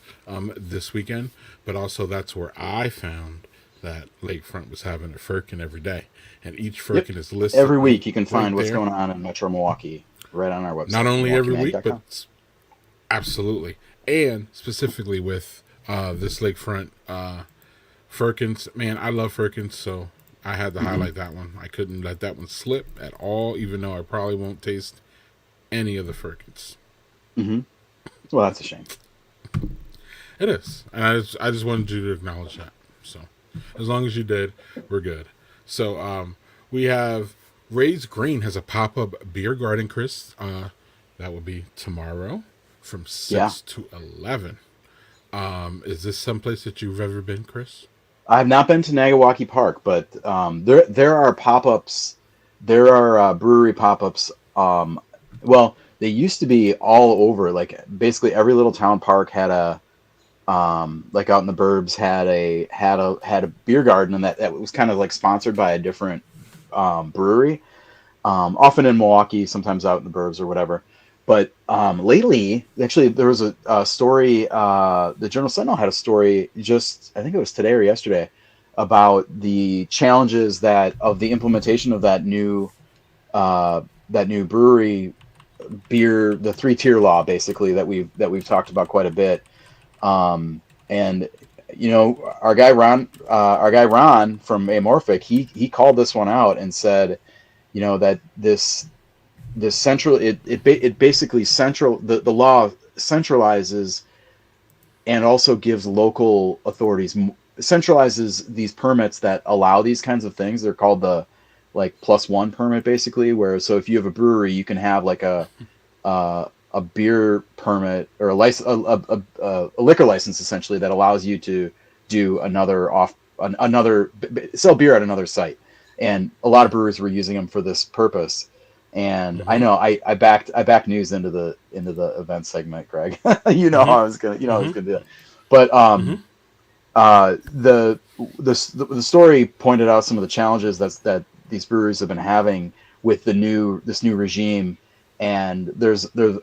this weekend. But also that's where I found that Lakefront was having a Firkin every day, and each Firkin is listed every week. You can find what's going on in Metro Milwaukee right on our website. Not only every week, but absolutely, and specifically with this Lakefront Firkins. Man, I love Firkins, so I had to highlight that one. I couldn't let that one slip at all, even though I probably won't taste any of the Firkins. Mm-hmm. Well, that's a shame. It is, and I just wanted you to acknowledge that. So, as long as you did, we're good. So, we have Ray's Green has a pop-up beer garden, Chris. That will be tomorrow from 6 to 11. Is this someplace that you've ever been, Chris? I've not been to Nagawaki Park, but there are pop-ups. There are brewery pop-ups. Well, they used to be all over. Like basically every little town park had a like out in the burbs had a beer garden, and that was kind of like sponsored by a different brewery. Often in Milwaukee, sometimes out in the burbs or whatever. But lately, actually, there was a story. The Journal Sentinel had a story I think it was today or yesterday, about the challenges of the implementation of that new brewery beer, the 3-tier law, basically that we've talked about quite a bit. And our guy Ron from Amorphic, he called this one out and said, that this central, it basically the law centralizes and also gives local authorities, centralizes these permits that allow these kinds of things. They're called the +1 permit, basically, so if you have a brewery, you can have a beer permit or a liquor license, essentially, that allows you to do sell beer at another site. And a lot of brewers were using them for this purpose. And I know I backed news into the event segment, Greg. How I was gonna I was gonna do that. But the story pointed out some of the challenges that these breweries have been having with this new regime. And there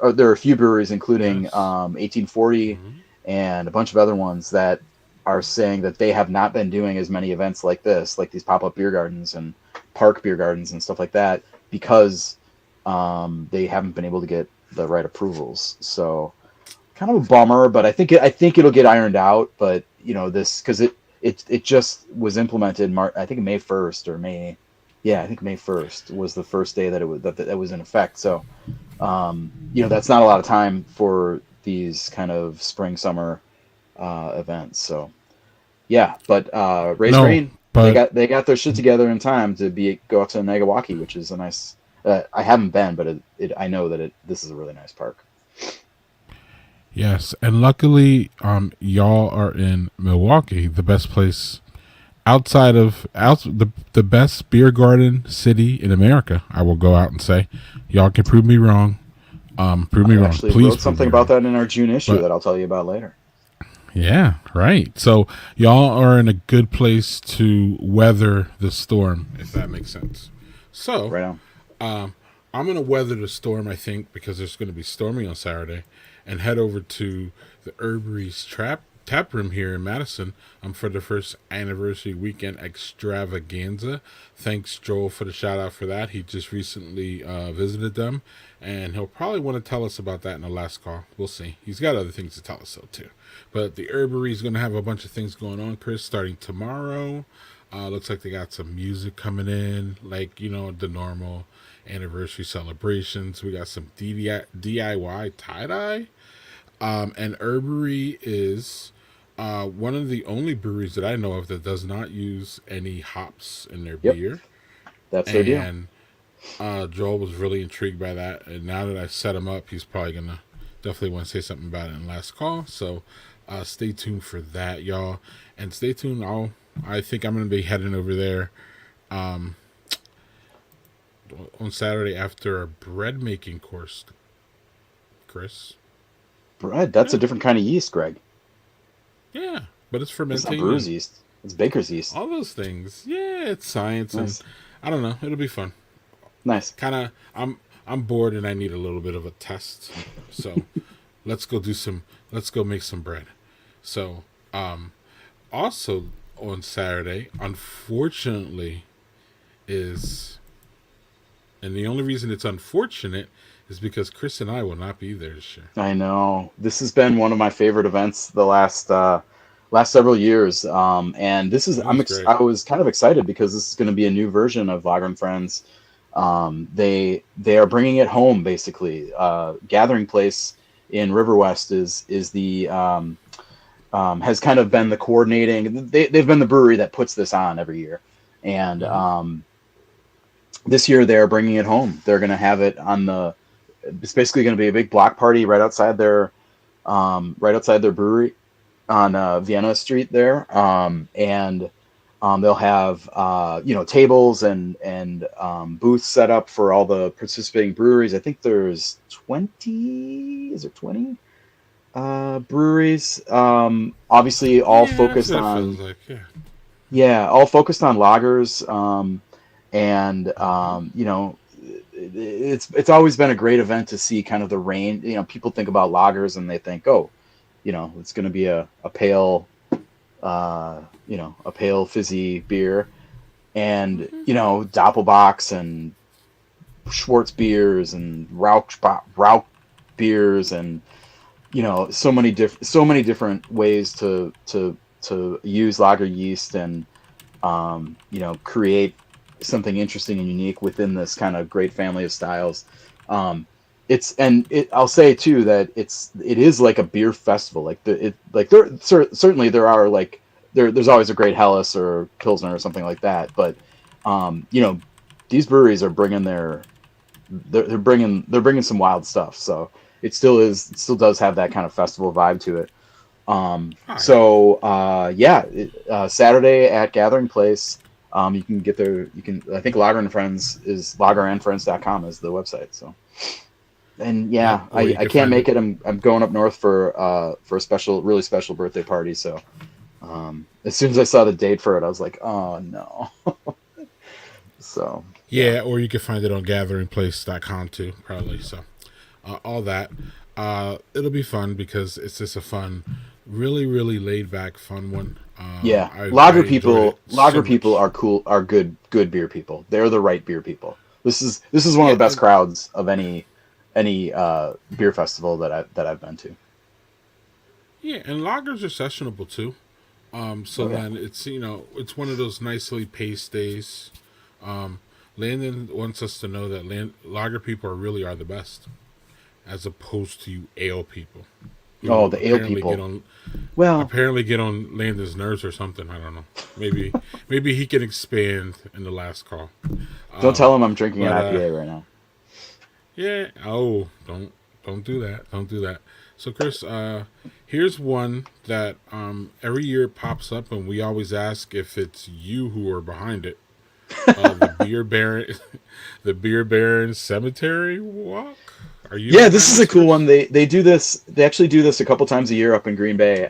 are a few breweries, including 1840 and a bunch of other ones, that are saying that they have not been doing as many events like this, like these pop-up beer gardens and park beer gardens and stuff like that, because they haven't been able to get the right approvals. So kind of a bummer, but I think it'll get ironed out. But this, because it just was implemented I think May 1st or May. Yeah, I think May 1st was the first day that that was in effect. So, that's not a lot of time for these kind of spring summer events. So, yeah, but Raise Green, but they got their shit together in time to go out to Nagawaki, which is a nice. I haven't been, but I know that this is a really nice park. yes, and luckily, y'all are in Milwaukee, the best place outside of the best beer garden city in America. I will go out and say, y'all can prove me wrong. Prove me wrong. Actually, Please wrote something about that in our June issue that I'll tell you about later. Yeah, right. So y'all are in a good place to weather the storm, if that makes sense. So, right on. I'm going to weather the storm, I think, because it's going to be stormy on Saturday, and head over to the Herbery's tap room here in Madison for the first anniversary weekend extravaganza. Thanks, Joel, for the shout out for that. He just recently visited them, and he'll probably want to tell us about that in the last call. We'll see. He's got other things to tell us, though, too. But the Herbery is going to have a bunch of things going on, Chris, starting tomorrow. Looks like they got some music coming in, like, the normal anniversary celebrations. We got some DIY tie-dye. And Herbery is one of the only breweries that I know of that does not use any hops in their beer. That's their deal. And Joel was really intrigued by that. And now that I set him up, he's probably going to definitely want to say something about it in the last call. So stay tuned for that, y'all. And stay tuned. I think I'm going to be heading over there on Saturday after a bread making course, Chris. Bread? That's a different kind of yeast, Greg. Yeah, but it's fermenting. It's not brewer's yeast. It's baker's yeast. All those things. Yeah, it's science, nice. And I don't know. It'll be fun. Nice. Kind of. I'm bored and I need a little bit of a test. So let's go make some bread. So also on Saturday, unfortunately, and the only reason it's unfortunate is because Chris and I will not be there this year. I know. This has been one of my favorite events the last several years. And this is I was kind of excited because this is going to be a new version of Lager and Friends. They are bringing it home basically. Gathering Place in Riverwest is the has kind of been the coordinating. They've been the brewery that puts this on every year, and this year they're bringing it home. They're going to have it on it's basically going to be a big block party right outside their brewery on Vienna Street there, and they'll have tables and booths set up for all the participating breweries. I think there's 20. Is there 20 breweries? Obviously, all focused on all focused on lagers, and it's always been a great event to see kind of the range. People think about lagers and they think, it's going to be a pale, a pale fizzy beer, and Doppelbocks and Schwartz beers and Rauch beers, and so many different ways to use lager yeast and create something interesting and unique within this kind of great family of styles. I'll say too that it is like a beer festival. Certainly there are there's always a great Helles or Pilsner or something like that, but these breweries are bringing they're bringing some wild stuff. So it still does have that kind of festival vibe to it. Saturday at Gathering Place. You can get there. I think Lager and Friends is lagerandfriends.com is the website. So, and I can't make it. I'm going up north for a really special birthday party. So, as soon as I saw the date for it, I was like, oh no. So. Yeah, or you can find it on gatheringplace.com too, probably. So, all that. It'll be fun because it's just a fun, really, really laid back, fun one. Lager people are cool, are good beer people. They're the right beer people. This is one of the best crowds of any beer festival that I've been to. Yeah, and lagers are sessionable too. Then it's it's one of those nicely paced days. Landon wants us to know that lager people really are the best, as opposed to ale people. The ale people. Apparently get on Landon's nerves or something. I don't know. Maybe he can expand in the last call. Don't tell him I'm drinking an IPA right now. Yeah. Oh, don't do that. Don't do that. So, Chris, here's one that every year pops up, and we always ask if it's you who are behind it. The Beer Baron Cemetery Walk. Are you? Yeah, this is a cool one. They do this. They actually do this a couple times a year up in Green Bay.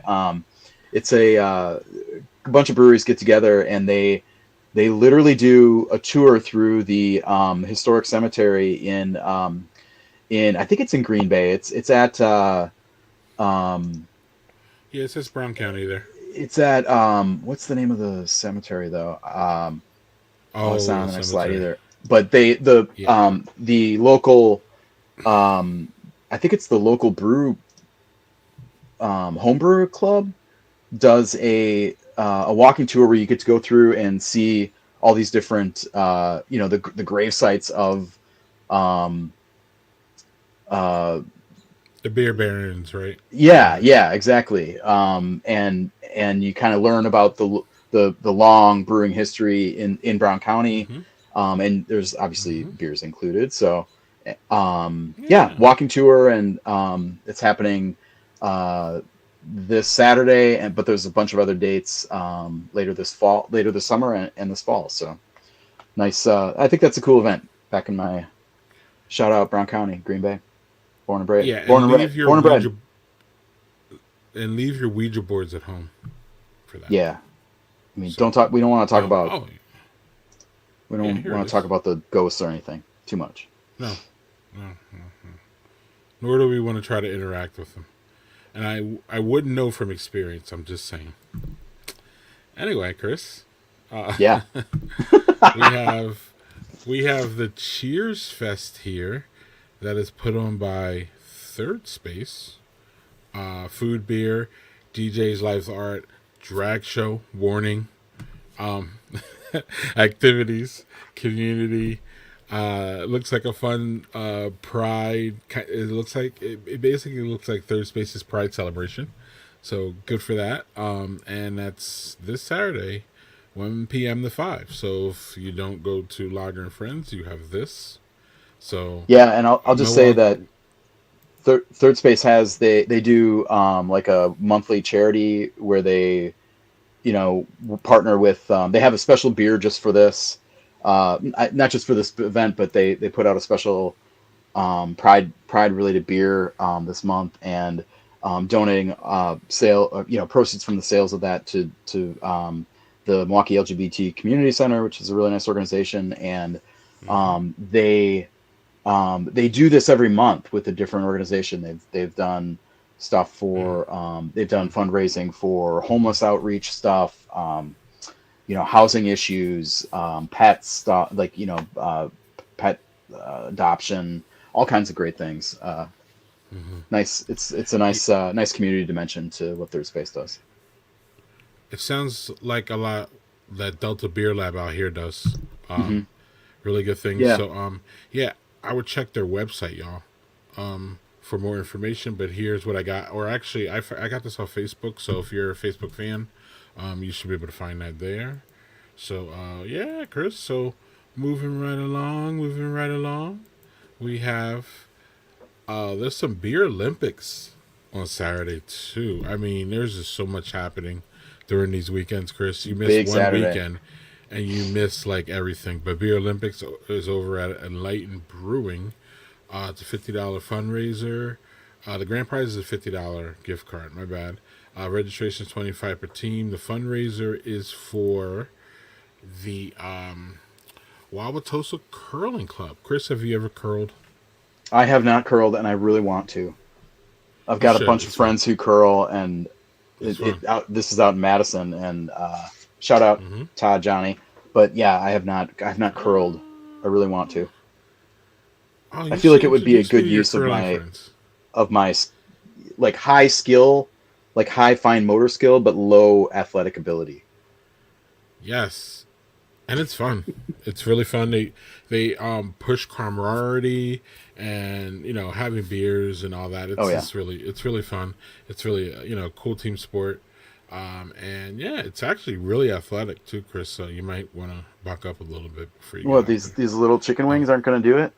It's a bunch of breweries get together, and they literally do a tour through the historic cemetery in I think it's in Green Bay. It's at it says Brown County there. It's at what's the name of the cemetery though? It's not on the next slide either. But the local I think it's the local homebrewer club does a walking tour where you get to go through and see all these different the grave sites of the beer barons, right? Yeah, exactly. And you kind of learn about the long brewing history in Brown County. Mm-hmm. And there's obviously beers included. So, walking tour, and it's happening this Saturday, but there's a bunch of other dates later this summer and this fall. So nice. I think that's a cool event. Back in my shout out Brown County, Green Bay. Born and bred. Yeah, born and bred. And leave your Ouija boards at home for that. Yeah, I mean, don't talk. We don't want to talk about. We don't want to talk about the ghosts or anything too much. No. Nor do we want to try to interact with them. And I wouldn't know from experience. I'm just saying. Anyway, Chris. Yeah. we have the Cheers Fest here. That is put on by Third Space. Food, beer, DJs, live art, drag show, warning, activities, community. Looks like a fun Pride. It basically looks like Third Space's Pride celebration. So good for that. And that's this Saturday, 1 p.m. to 5. So if you don't go to Lager and Friends, you have this. So yeah, and I'll just say that Third Space has they do like a monthly charity where they partner with they have a special beer just for this not just for this event, but they put out a special pride related beer this month, and donating proceeds from the sales of that to the Milwaukee LGBT Community Center, which is a really nice organization, and they do this every month with a different organization. They've done stuff for they've done fundraising for homeless outreach stuff, housing issues, pet stuff, like pet adoption, all kinds of great things. Nice. It's a nice community dimension to what Third Space does. It sounds like a lot that Delta Beer Lab out here does. Really good things. Yeah. So I would check their website, y'all, for more information. But here's what I got. Or actually, I got this off Facebook. So if you're a Facebook fan, you should be able to find that there. So, Chris. So moving right along, we have there's some beer Olympics on Saturday too. I mean, there's just so much happening during these weekends, Chris. You miss one Saturday. Weekend. And you miss like everything. But Beer Olympics is over at Enlightened Brewing. It's a $50 fundraiser. The grand prize is a $50 gift card. My bad. Registration is $25 per team. The fundraiser is for the Wauwatosa Curling Club. Chris, have you ever curled? I have not curled, and I really want to. I've got a bunch of friends who curl, and this is out in Madison, and shout out Todd, Johnny. But yeah, I have not curled. I really want to. Oh, I you feel like should it would be a introduce me good to your use of curling my friends. like high skill, like high fine motor skill, but low athletic ability. Yes, and it's fun. It's really fun. They push camaraderie and having beers and all that. Oh It's yeah. just it's really fun. It's really cool team sport. And yeah, it's actually really athletic too, Chris. So you might want to buck up a little bit before you get What, out these there. little chicken Um, wings aren't going to do it?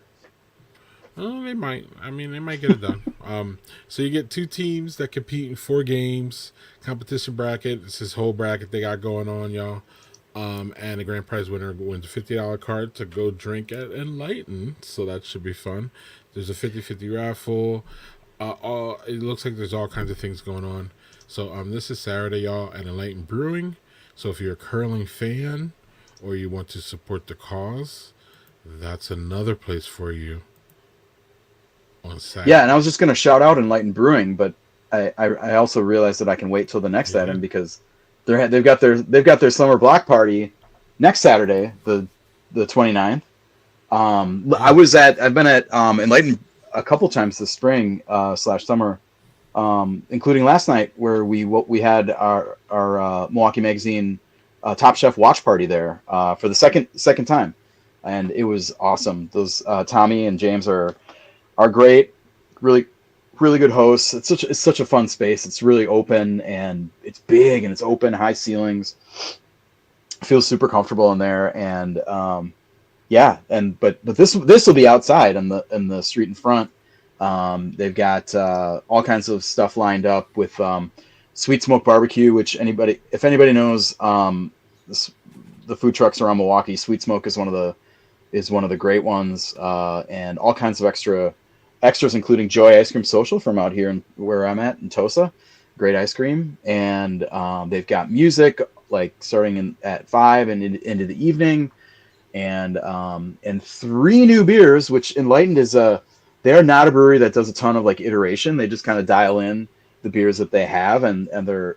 Oh, they might. I mean, they might get it done. So you get two teams that compete in 4 games. Competition bracket. It's this whole bracket they got going on, y'all. And the grand prize winner wins a $50 card to go drink at Enlighten. So that should be fun. There's a 50-50 raffle. It looks like there's all kinds of things going on. So this is Saturday, y'all, at Enlighten Brewing. So if you're a curling fan or you want to support the cause, that's another place for you on Yeah, and I Saturday. was just going to shout out Enlightened Brewing, but I also realized that I can wait till the next Yeah. item because they've got their summer block party next Saturday, the 29th. Yeah. I've been at Enlightened a couple times this spring slash summer, including last night where we had our Milwaukee Magazine Top Chef watch party there for the second time, and it was awesome. Those Tommy and James are great, really really good hosts. It's such a fun space. It's really open and it's big and it's open, high ceilings. Feels super comfortable in there, and yeah, and but this will be outside in the street in front. They've got all kinds of stuff lined up with Sweet Smoke Barbecue, which if anybody knows this, the food trucks around Milwaukee, Sweet Smoke is one of the great ones, and all kinds of extras, including Joy Ice Cream Social from out here where I'm at in Tosa. Great ice cream, and they've got music like starting at 5 and into the evening, and 3 new beers, which Enlightened is they're not a brewery that does a ton of like iteration. They just kind of dial in the beers that they have, and they're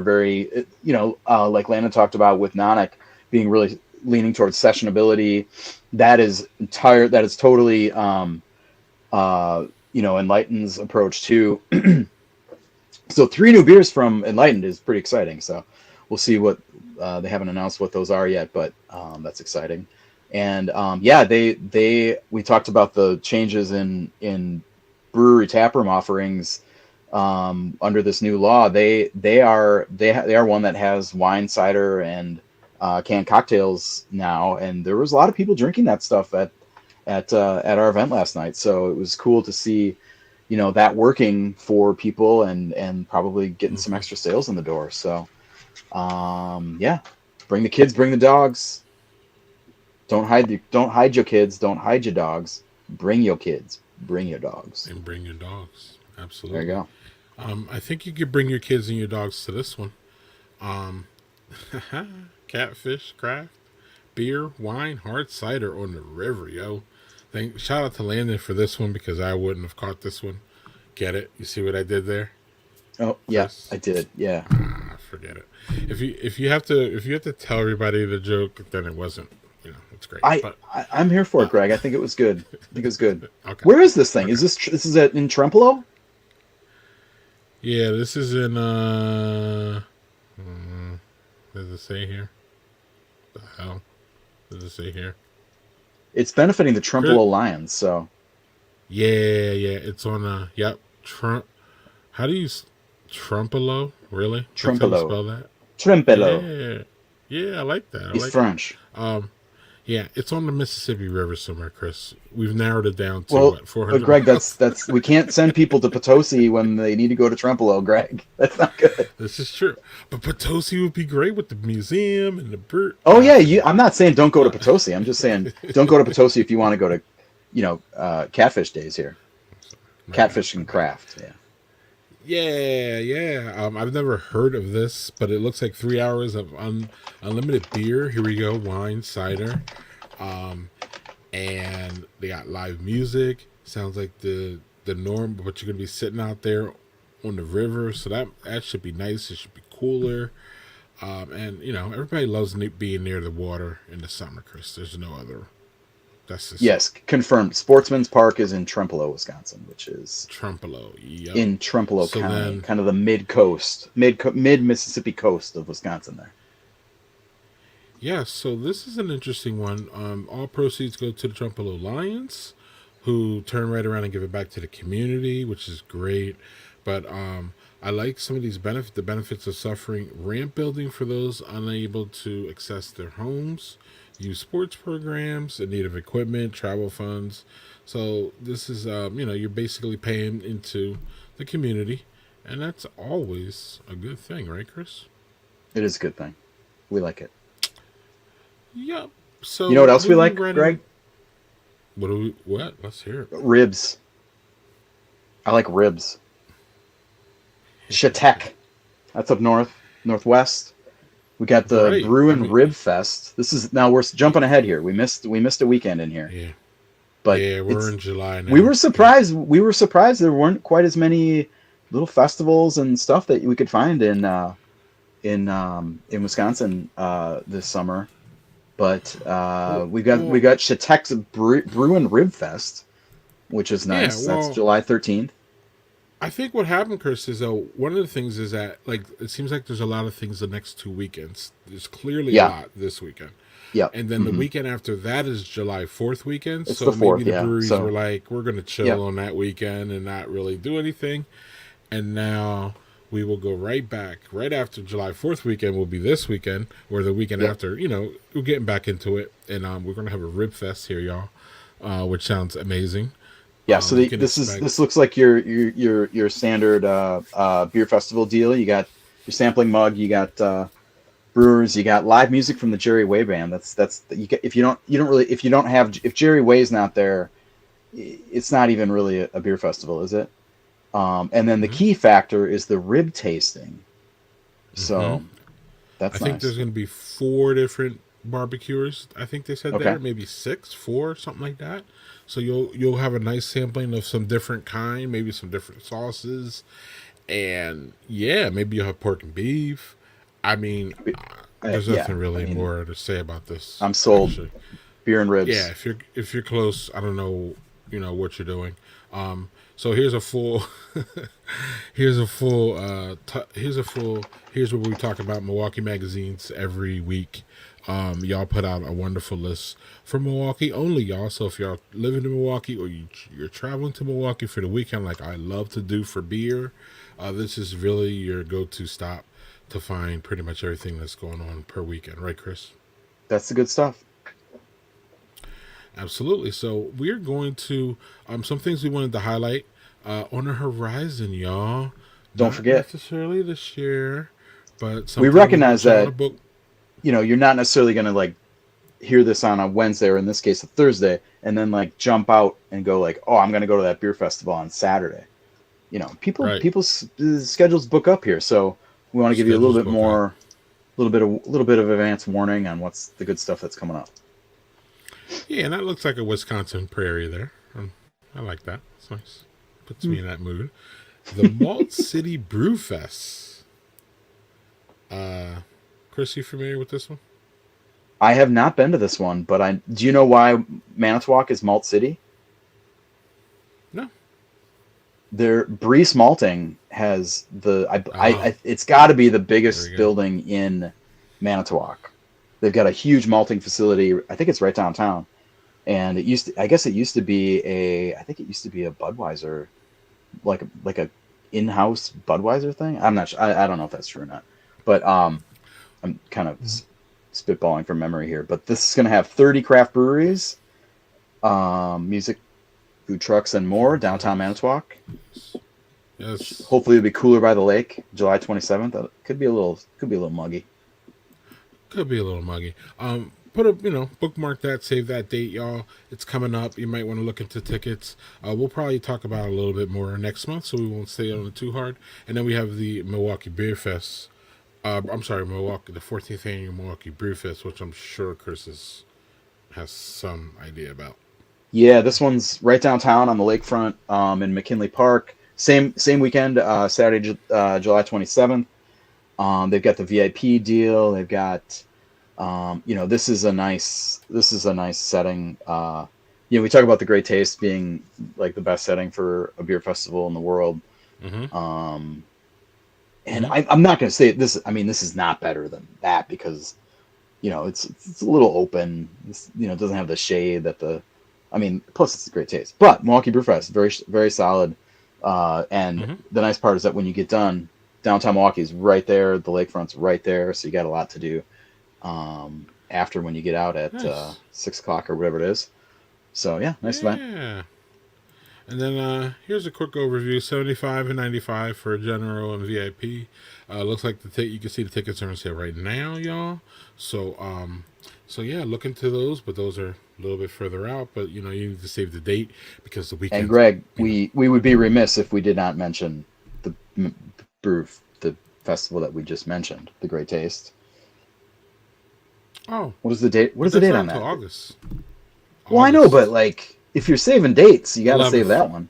very like Landon talked about with Nonic being really leaning towards sessionability. That is totally Enlightened's approach too. So 3 new beers from Enlightened is pretty exciting. So we'll see what they haven't announced what those are yet, but that's exciting. And yeah, we talked about the changes in brewery taproom offerings under this new law. They are one that has wine, cider, and canned cocktails now, and there was a lot of people drinking that stuff at our event last night. So it was cool to see, that working for people and probably getting some Mm-hmm. extra sales in the door. So yeah, bring the kids, bring the dogs. Don't hide your kids. Don't hide your dogs. Bring your kids. Bring your dogs. And bring your dogs. There you Absolutely. go. I think you could bring your kids and your dogs to this one. Um, Catfish, craft, beer, wine, hard cider on the river, yo. Shout out to Landon for this one because I wouldn't have caught this one. Get it? You see what I did there, Oh yeah, Chris? I did. Yeah. Forget it. If you have to tell everybody the joke, then it wasn't. It's great. I, But I'm here for it, Greg. I think it was good. I think it was good. okay, Where is this thing? okay. This is in Trempolo? Yeah, this is in. Does it say here? The hell does it say here? It's benefiting the Chris? Trempolo Lions. So Yeah, it's on. Yep, Trump. How do you Trumpelo? Really? That's how you Trempolo. spell that? Trempolo. Yeah. I like that. I It's like. French. Yeah, it's on the Mississippi River somewhere, Chris. We've narrowed it down to Well, what, but 400 Greg, miles? that's we can't send people to Potosi when they need to go to Trempolo, Greg. That's not good. This is true. But Potosi would be great with the museum and the bird. Oh yeah, I'm not saying don't go to Potosi. I'm just saying don't go to Potosi if you want to go to, Catfish Days here. Catfish and Craft. Yeah. Yeah. I've never heard of this, but it looks like 3 hours of unlimited beer. Here we go, wine, cider, and they got live music. Sounds like the norm, but you're gonna be sitting out there on the river, so that should be nice. It should be cooler, and everybody loves being near the water in the summer, Chris. There's no other Yes, confirmed. Sportsman's Park is in Trempealeau, Wisconsin, which is Trempealeau. Yep. in Trempealeau So County, then- kind of the mid Mississippi coast of Wisconsin there. Yeah, so this is an interesting one. All proceeds go to the Trempealeau Lions, who turn right around and give it back to the community, which is great. But I like some of these benefits. The benefits of suffering: ramp building for those unable to access their homes, youth sports programs, in need of equipment, travel funds. So this is, you're basically paying into the community, and that's always a good thing, right, Chris? It is a good thing. We like it. Yep. So You know what else we like, moving Greg? What? Let's hear it. Ribs. I like ribs. Chautauqua. That's up northwest. We got the Right. Bruin Rib Fest. This is now we're jumping ahead here. We missed a weekend in here. Yeah. But yeah, we're it's- in July now. we were surprised. We were surprised there weren't quite as many little festivals and stuff that we could find in Wisconsin this summer. But we got Chautauqua's Bruin Rib Fest, which is nice. Yeah, well, that's July 13th. I think what happened, Chris, is one of the things is that it seems like there's a lot of things the next 2 weekends. There's clearly a lot this weekend. Yeah. And then the weekend after that is July 4th weekend. It's so the 4th, maybe the breweries So, were like, we're going to chill on that weekend and not really do anything. And now we will go right back. Right after July 4th weekend will be this weekend, or the weekend after. We're getting back into it. And we're going to have a Rib Fest here, y'all, which sounds amazing. Yeah, so this looks like your standard beer festival deal. You got your sampling mug, you got brewers, you got live music from the Jerry Way band. That's you get, if Jerry Way's not there, it's not even really a beer festival, is it? And then the key factor is the rib tasting. So that's I think there's going to be 4 different barbecuers. I think they said there, maybe 6, 4, something like that. So you'll have a nice sampling of some different kind, maybe some different sauces, and maybe you'll have pork and beef. I mean, there's nothing really more to say about this. I'm sold. Actually. Beer and ribs. Yeah, if you're close, I don't know, what you're doing. So here's where we talk about Milwaukee magazines every week. Y'all put out a wonderful list for Milwaukee only, y'all. So if y'all living in Milwaukee or you're traveling to Milwaukee for the weekend, like I love to do for beer, this is really your go-to stop to find pretty much everything that's going on per weekend, right, Chris? That's the good stuff. Absolutely. So we're going to some things we wanted to highlight on the horizon, y'all. Don't forget necessarily this year, but we recognize that you're not necessarily going to hear this on a Wednesday, or in this case a Thursday, and then jump out and go oh, I'm going to go to that beer festival on Saturday. People's schedules book up here, so we want to give you a little bit more, a little bit of advance warning on what's the good stuff that's coming up. Yeah, and that looks like a Wisconsin prairie there. I like that. It's nice. Puts me in that mood. The Malt City Brew Fest. Chris, you familiar with this one? I have not been to this one, but do you know why Manitowoc is Malt City? No. Their Breeze Malting has it's got to be the biggest building in Manitowoc. They've got a huge malting facility. I think it's right downtown, and it used to be a Budweiser, like a in-house Budweiser thing. I'm not sure. I don't know if that's true or not, but I'm kind of spitballing from memory here. But this is going to have 30 craft breweries, music, food trucks, and more downtown Manitowoc. Yes. Hopefully, it'll be cooler by the lake, July 27th. Could be a little muggy. Could be a little muggy. Bookmark that, save that date, y'all. It's coming up. You might want to look into tickets. We'll probably talk about it a little bit more next month, so we won't stay on it too hard. And then we have the Milwaukee Beer Fest. The 14th annual Milwaukee Beer Fest, which I'm sure Chris has some idea about. Yeah, this one's right downtown on the lakefront in McKinley Park. Same weekend, Saturday, July 27th. They've got the VIP deal. They've got This is a nice setting. We talk about the Great Taste being like the best setting for a beer festival in the world. Mm-hmm. And I'm not going to say this. I mean, this is not better than that because, it's a little open. It doesn't have the shade that plus it's a Great Taste. But Milwaukee Brew Fest, very, very solid. And the nice part is that when you get done, downtown Milwaukee is right there. The lakefront's right there. So you got a lot to do after when you get out at 6 o'clock or whatever it is. So, yeah, nice event. Yeah. And then here's a quick overview: $75 and $95 for general and VIP. Looks like you can see the tickets are on sale right now, y'all. So yeah, look into those, but those are a little bit further out. But you need to save the date because the weekend. And Greg, we would be remiss if we did not mention the festival that we just mentioned, the Great Taste. Oh, what is the date? What is the date on that? August. Well, I know, but if you're saving dates, you got to save that one.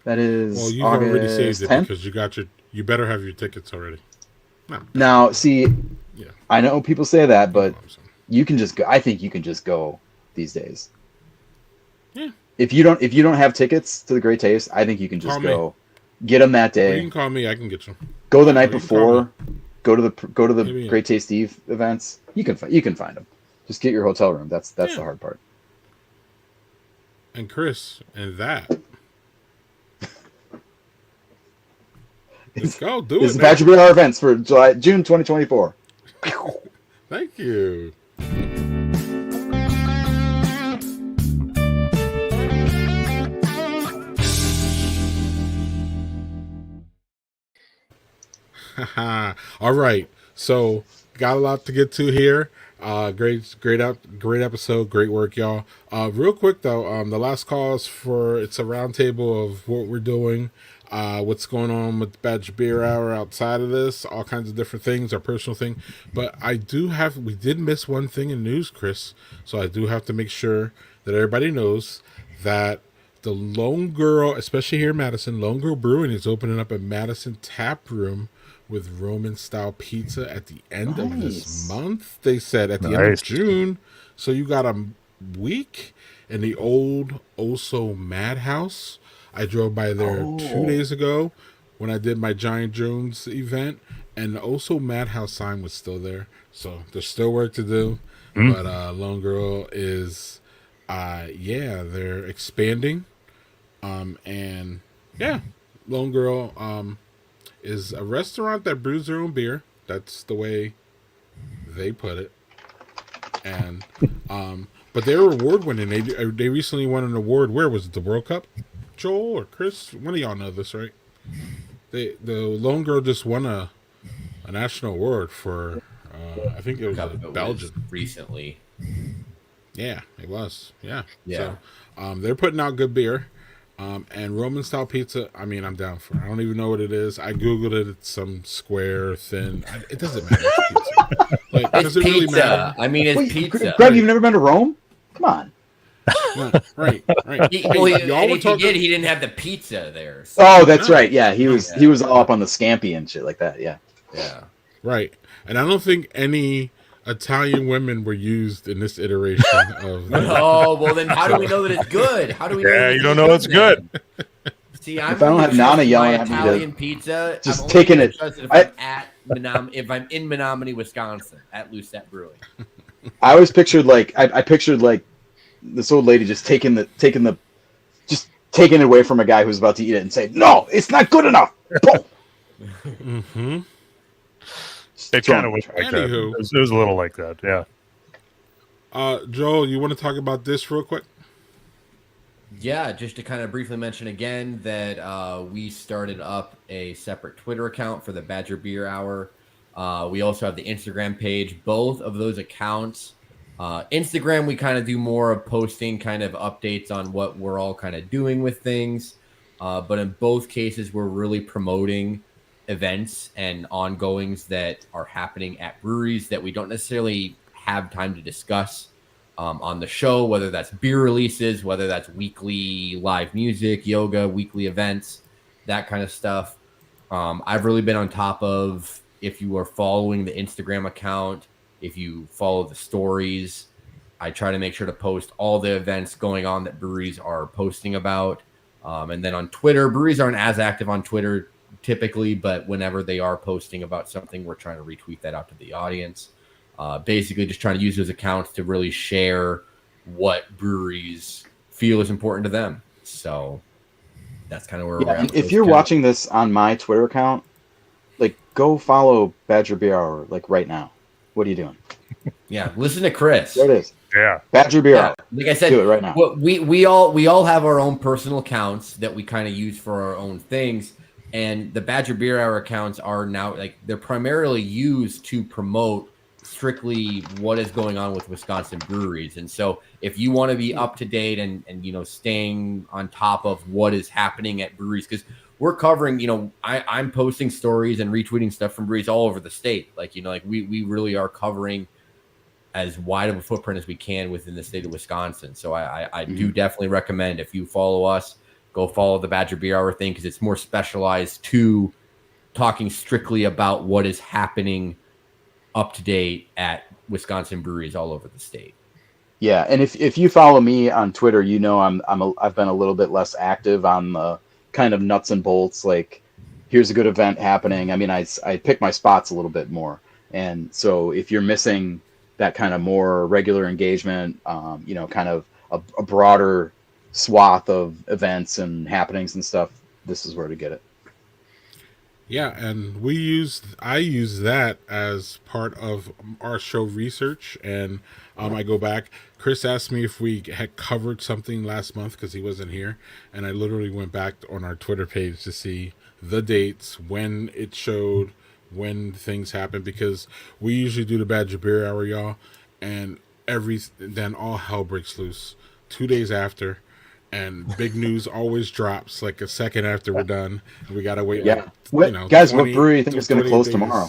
That is well, you've August already saved it 10th? Because you better have your tickets already. No. Now, see, I know people say that, but you can just go. I think you can just go these days. Yeah. If you don't have tickets to the Great Taste, I think you can just go. Get them that day. Or you can call me. I can get you. Go the night before. Go to the Great Taste Eve events. You can find them. Just get your hotel room. That's the hard part. And Chris, and that. Let's go. Do it. It's the Badger Beer Hour events for June 2024. Thank you. All right. So got a lot to get to here. Great episode. Great work, y'all. Real quick though, the last call is it's a roundtable of what we're doing, what's going on with Badger Beer Hour outside of this, all kinds of different things, our personal thing. But we did miss one thing in news, Chris. So I do have to make sure that everybody knows that the Lone Girl, especially here in Madison, Lone Girl Brewing is opening up a Madison tap room with Roman style pizza at the end of this month. They said at the end of June. So you got a week in the old Oso Madhouse. I drove by there 2 days ago when I did my Giant Jones event, and the Oso Madhouse sign was still there. So there's still work to do. But Lone Girl is they're expanding. And yeah, Lone Girl is a restaurant that brews their own beer. That's the way they put it. And but they're award winning. They recently won an award. Where was it? The World Cup? Joel or Chris? One of y'all know this, right? The Lone Girl just won a national award for I think it was Belgium recently. Yeah, it was. Yeah. So they're putting out good beer. And Roman style pizza, I mean, I'm down for it. I don't even know what it is. I Googled it. It's some square, thin. It doesn't matter. It's pizza. Like, does it really matter? I mean, it's pizza. Greg, you've never been to Rome? Come on. No, right. He didn't have the pizza there. So. Oh, that's right. Yeah, he was all up on the scampi and shit like that. Yeah. Right. And I don't think any Italian women were used in this iteration of. Oh, well then, how do we know that it's good? How do we? Yeah, you don't know it's good. See, if I don't have Nana yelling at me, Italian pizza, just I'm taking it. If I'm in Menomonie, Wisconsin, at Lucette Brewing. I always pictured I pictured this old lady just taking it away from a guy who's about to eat it and say, "No, it's not good enough." Mm-hmm. It kind of was like that. It was a little like that, yeah. Joel, you want to talk about this real quick? Yeah, just to kind of briefly mention again that we started up a separate Twitter account for the Badger Beer Hour. We also have the Instagram page. Both of those accounts, Instagram, we kind of do more of posting kind of updates on what we're all kind of doing with things. But in both cases, we're really promoting events and ongoings that are happening at breweries that we don't necessarily have time to discuss on the show, whether that's beer releases, whether that's weekly live music, yoga, weekly events, that kind of stuff. I've really been on top of, if you are following the Instagram account, if you follow the stories, I try to make sure to post all the events going on that breweries are posting about. And then on Twitter, breweries aren't as active on Twitter typically, but whenever they are posting about something, we're trying to retweet that out to the audience. Basically just trying to use those accounts to really share what breweries feel is important to them. So that's kind of where we're at. And if you're watching this on my Twitter account, like, go follow Badger Beer Hour, like, right now. What are you doing? Yeah, listen to Chris. There it is. Yeah, Badger Beer Hour. Like I said, do it right now. Well, we all have our own personal accounts that we kind of use for our own things, and the Badger Beer Hour accounts are now, like, they're primarily used to promote strictly what is going on with Wisconsin breweries. And so if you want to be up to date and staying on top of what is happening at breweries, because we're covering, I'm posting stories and retweeting stuff from breweries all over the state. Like, we really are covering as wide of a footprint as we can within the state of Wisconsin. So I do definitely recommend, if you follow us, go follow the Badger Beer Hour thing, because it's more specialized to talking strictly about what is happening up to date at Wisconsin breweries all over the state. Yeah, and if you follow me on Twitter, I've been a little bit less active on the kind of nuts and bolts, like, here's a good event happening. I mean, I pick my spots a little bit more. And so if you're missing that kind of more regular engagement, kind of a broader swath of events and happenings and stuff, this is where to get it. Yeah, and I use that as part of our show research, and I go back. Chris asked me if we had covered something last month because he wasn't here, and I literally went back on our Twitter page to see the dates, when it showed, when things happen, because we usually do the Badger Beer Hour, y'all, and then all hell breaks loose 2 days after. And big news always drops like a second after we're done. We gotta wait. Yeah, guys, what brewery do you think is going to close tomorrow?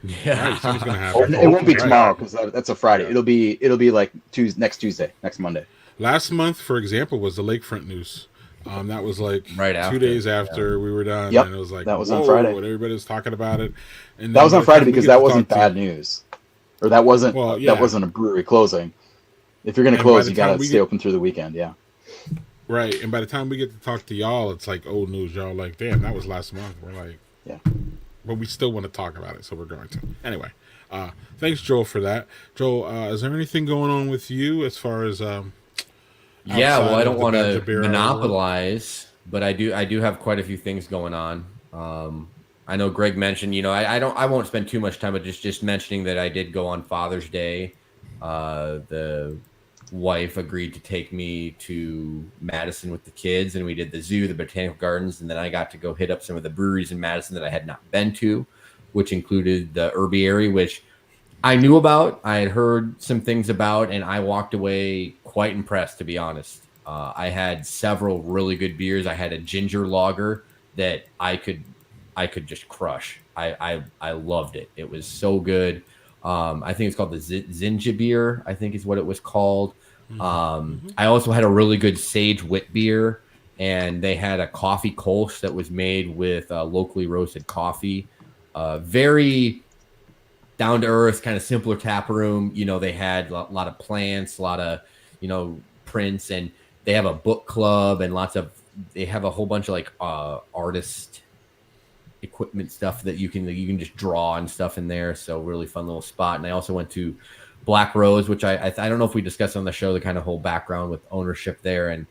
Yeah, right, something's gonna happen. It won't be tomorrow because that's a Friday. It'll be like next Tuesday, next Monday. Last month, for example, was the Lakefront news. That was like right after, 2 days after we were done, Yep, and it was like that was on Friday. And everybody was talking about it. And that was on Friday because that wasn't bad news, or that wasn't a brewery closing. If you're going to close, you got to stay open through the weekend. Yeah. Right, and by the time we get to talk to y'all, it's like old news. Y'all like, damn, that was last month. We're like, yeah, but we still want to talk about it, so we're going to. Anyway, thanks, Joel, for that. Joel, is there anything going on with you as far as yeah, well, I don't want to monopolize, but I do have quite a few things going on. I know Greg mentioned, I won't spend too much time, but just mentioning that I did go on Father's Day. The wife agreed to take me to Madison with the kids, and we did the zoo, the botanical gardens, and then I got to go hit up some of the breweries in Madison that I had not been to, which included the Herbiary, which I knew about. I had heard some things about, and I walked away quite impressed, to be honest. I had several really good beers. I had a ginger lager that I could just crush. I loved it. It was so good. I think it's called the Zinja beer, I think is what it was called. I also had a really good sage wit beer, and they had a coffee kolsch that was made with locally roasted coffee. Very down to earth, kind of simpler tap room. They had a lot of plants, a lot of, prints, and they have a book club and they have a whole bunch of like artist equipment stuff that you can just draw and stuff in there. So really fun little spot. And I also went to Black Rose, which I don't know if we discussed on the show, the kind of whole background with ownership there and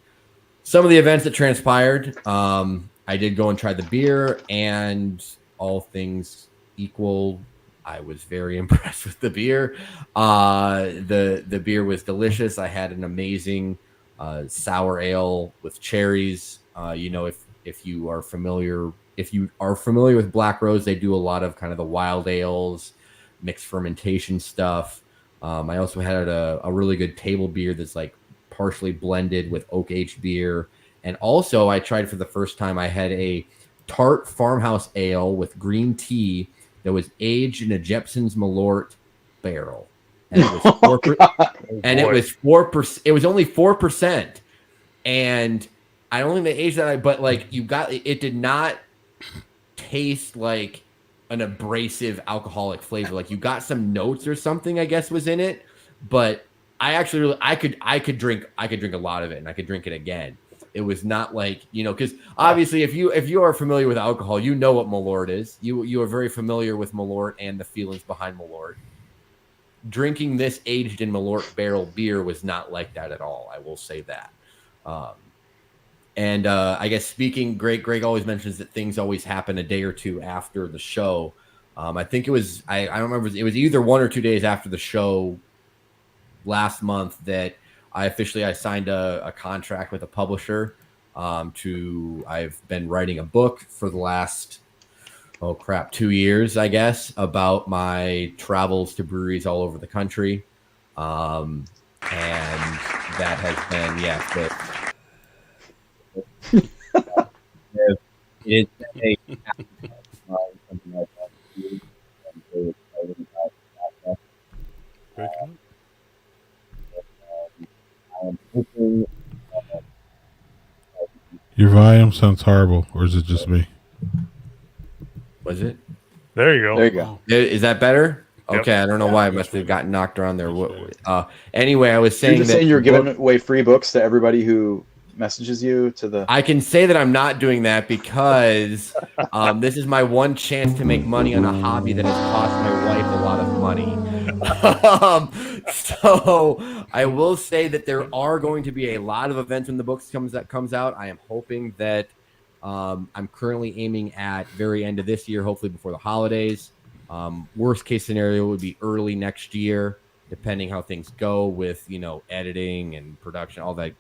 some of the events that transpired. I did go and try the beer, and all things equal, I was very impressed with the beer. The beer was delicious. I had an amazing sour ale with cherries. If you are familiar with Black Rose, they do a lot of kind of the wild ales, mixed fermentation stuff. I also had a really good table beer that's like partially blended with oak aged beer. And also I tried for the first time, I had a tart farmhouse ale with green tea that was aged in a Jepson's Malort barrel. And it was 4%. And it was 4%. It was only 4%. And I don't think they aged that, but like it did not taste like an abrasive alcoholic flavor. Like you got some notes or something, I guess, was in it, but I could drink a lot of it, and I could drink it again. It was not like, because obviously if you are familiar with alcohol, you know what Malort is. You are very familiar with Malort and the feelings behind Malort. Drinking this aged in Malort barrel beer was not like that at all. I will say that. And I guess Greg always mentions that things always happen a day or two after the show. I think it was, I don't remember, it was either 1 or 2 days after the show last month that I signed a contract with a publisher. I've been writing a book for the last 2 years, I guess, about my travels to breweries all over the country. And that has been, it's a something like that. I'm very excited about that. I am hoping. Your volume sounds horrible, or is it just me? Was it? There you go. There you go. Is that better? Yep. Okay, I don't know why I must have gotten knocked around there. Anyway, I was saying You're just saying you're giving away free books to everybody who messages you to the. I can say that I'm not doing that because this is my one chance to make money on a hobby that has cost my wife a lot of money. So I will say that there are going to be a lot of events when the book comes out. I am hoping that I'm currently aiming at very end of this year, hopefully before the holidays. Worst case scenario would be early next year, depending how things go with, editing and production, all that,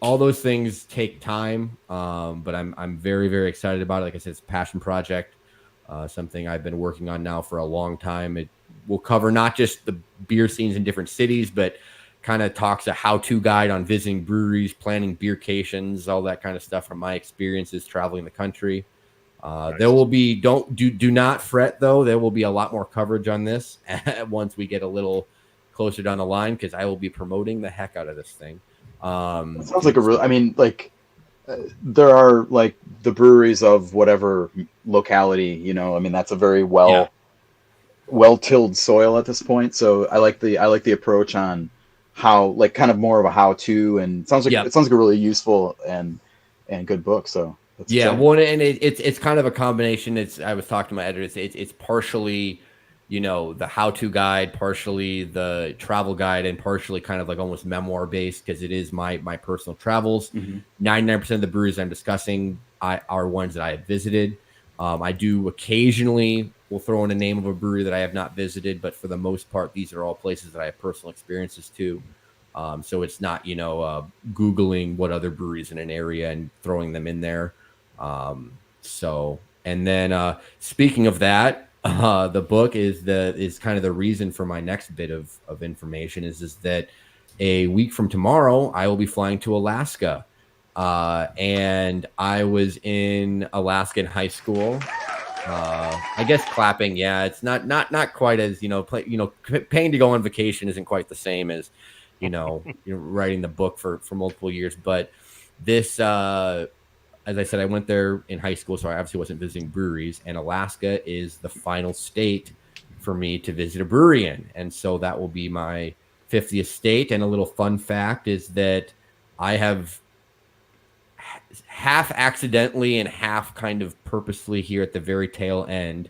all those things take time. But I'm very, very excited about it. Like I said, it's a passion project, something I've been working on now for a long time. It will cover not just the beer scenes in different cities, but kind of talks a how-to guide on visiting breweries, planning beercations, all that kind of stuff from my experiences traveling the country. Nice. There will be, do not fret though. There will be a lot more coverage on this once we get a little closer down the line, because I will be promoting the heck out of this thing. It sounds like there are like the breweries of whatever locality, that's a very well-tilled soil at this point. So I like the approach on how, like, kind of more of a how-to, and it sounds like a really useful and good book. So that's exciting. Well, and it's kind of a combination. I was talking to my editor. It's partially, the how-to guide, partially the travel guide, and partially kind of like almost memoir based, because it is my personal travels. 99% of the breweries I'm discussing are ones that I have visited. I do occasionally will throw in a name of a brewery that I have not visited, but for the most part, these are all places that I have personal experiences to. So it's not, Googling what other breweries in an area and throwing them in there. And then speaking of that, the book is kind of the reason for my next bit of information is that a week from tomorrow, I will be flying to Alaska. And I was in Alaska in high school. I guess clapping. Yeah, it's not quite as, paying to go on vacation isn't quite the same as, writing the book for multiple years. But this, as I said, I went there in high school, so I obviously wasn't visiting breweries, and Alaska is the final state for me to visit a brewery in. And so that will be my 50th state. And a little fun fact is that I have half accidentally and half kind of purposely here at the very tail end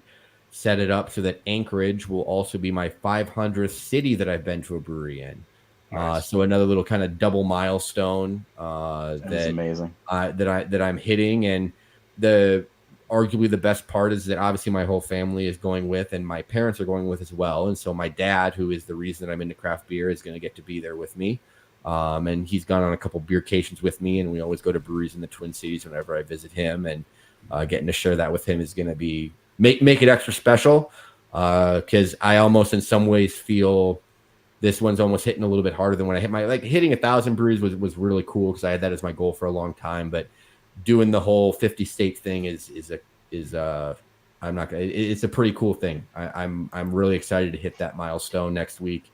set it up so that Anchorage will also be my 500th city that I've been to a brewery in. Nice. So another little kind of double milestone that's amazing. that I'm hitting. And arguably the best part is that obviously my whole family is going with, and my parents are going with as well. And so my dad, who is the reason that I'm into craft beer, is going to get to be there with me. And he's gone on a couple beercations with me, and we always go to breweries in the Twin Cities whenever I visit him. And getting to share that with him is going to be make it extra special, because I almost in some ways feel this one's almost hitting a little bit harder than when I hit hitting 1,000 breweries was really cool, because I had that as my goal for a long time. But doing the whole 50 state thing is I'm not gonna. It's a pretty cool thing. I'm really excited to hit that milestone next week,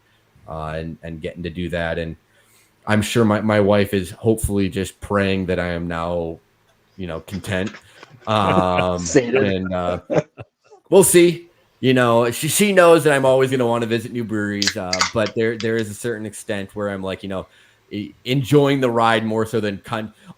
and getting to do that. And I'm sure my wife is hopefully just praying that I am now, content. And we'll see. You know, she knows that I'm always going to want to visit new breweries, but there is a certain extent where I'm like, you know, enjoying the ride more so than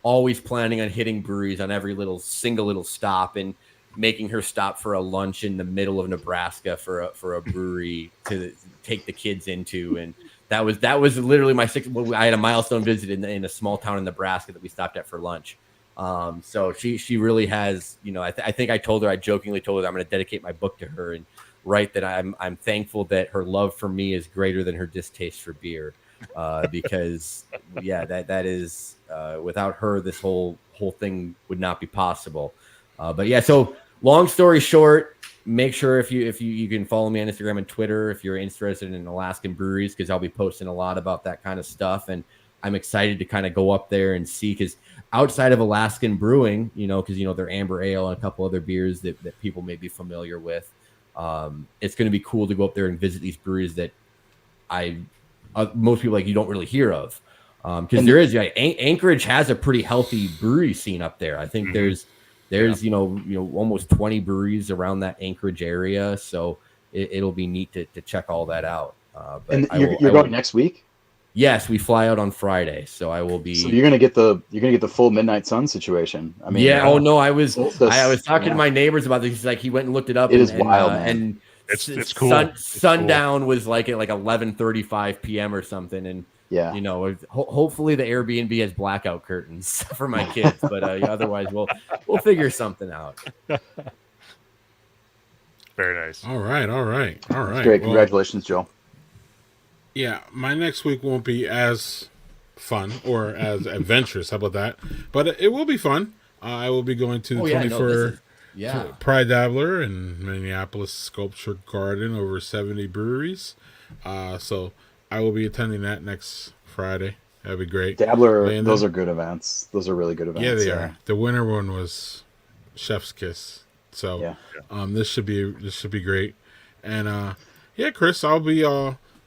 always planning on hitting breweries on every single little stop, and making her stop for a lunch in the middle of Nebraska for a brewery to take the kids into. And that was literally my I had a milestone visit in a small town in Nebraska that we stopped at for lunch. So she really has, you know, I think I jokingly told her that I'm going to dedicate my book to her and write that I'm thankful that her love for me is greater than her distaste for beer. Because yeah, that is, without her, this whole thing would not be possible. But yeah, so long story short, make sure if you can follow me on Instagram and Twitter if you're interested in Alaskan breweries, because I'll be posting a lot about that kind of stuff. And I'm excited to kind of go up there and see, because outside of Alaskan brewing, you know, because, you know, their amber ale and a couple other beers that people may be familiar with, it's going to be cool to go up there and visit these breweries that most people like you don't really hear of, because there is, Anchorage has a pretty healthy brewery scene up there. I think there's you know almost 20 breweries around that Anchorage area, so it'll be neat to check all that out. But and you're going next week? Yes, we fly out on Friday, so I will be. So you're gonna get the full Midnight Sun situation. I mean, yeah. Oh no, I was talking to my neighbors about this. He's like, he went and looked it up. It is wild, man. And it's cool. Sundown cool. was like at 11:35 p.m. or something, and yeah, you know, hopefully the Airbnb has blackout curtains for my kids, but otherwise we'll figure something out. Very nice. All right. Great, congratulations, Joe. Yeah, my next week won't be as fun or as adventurous. How about that? But it will be fun. I will be going to the 24 Pride Dabbler in Minneapolis Sculpture Garden, over 70 breweries. So I will be attending that next Friday. That'd be great. Dabbler, those are good events. Those are really good events. Yeah, they are. The winter one was Chef's Kiss. So this should be great. And yeah, Chris, I'll be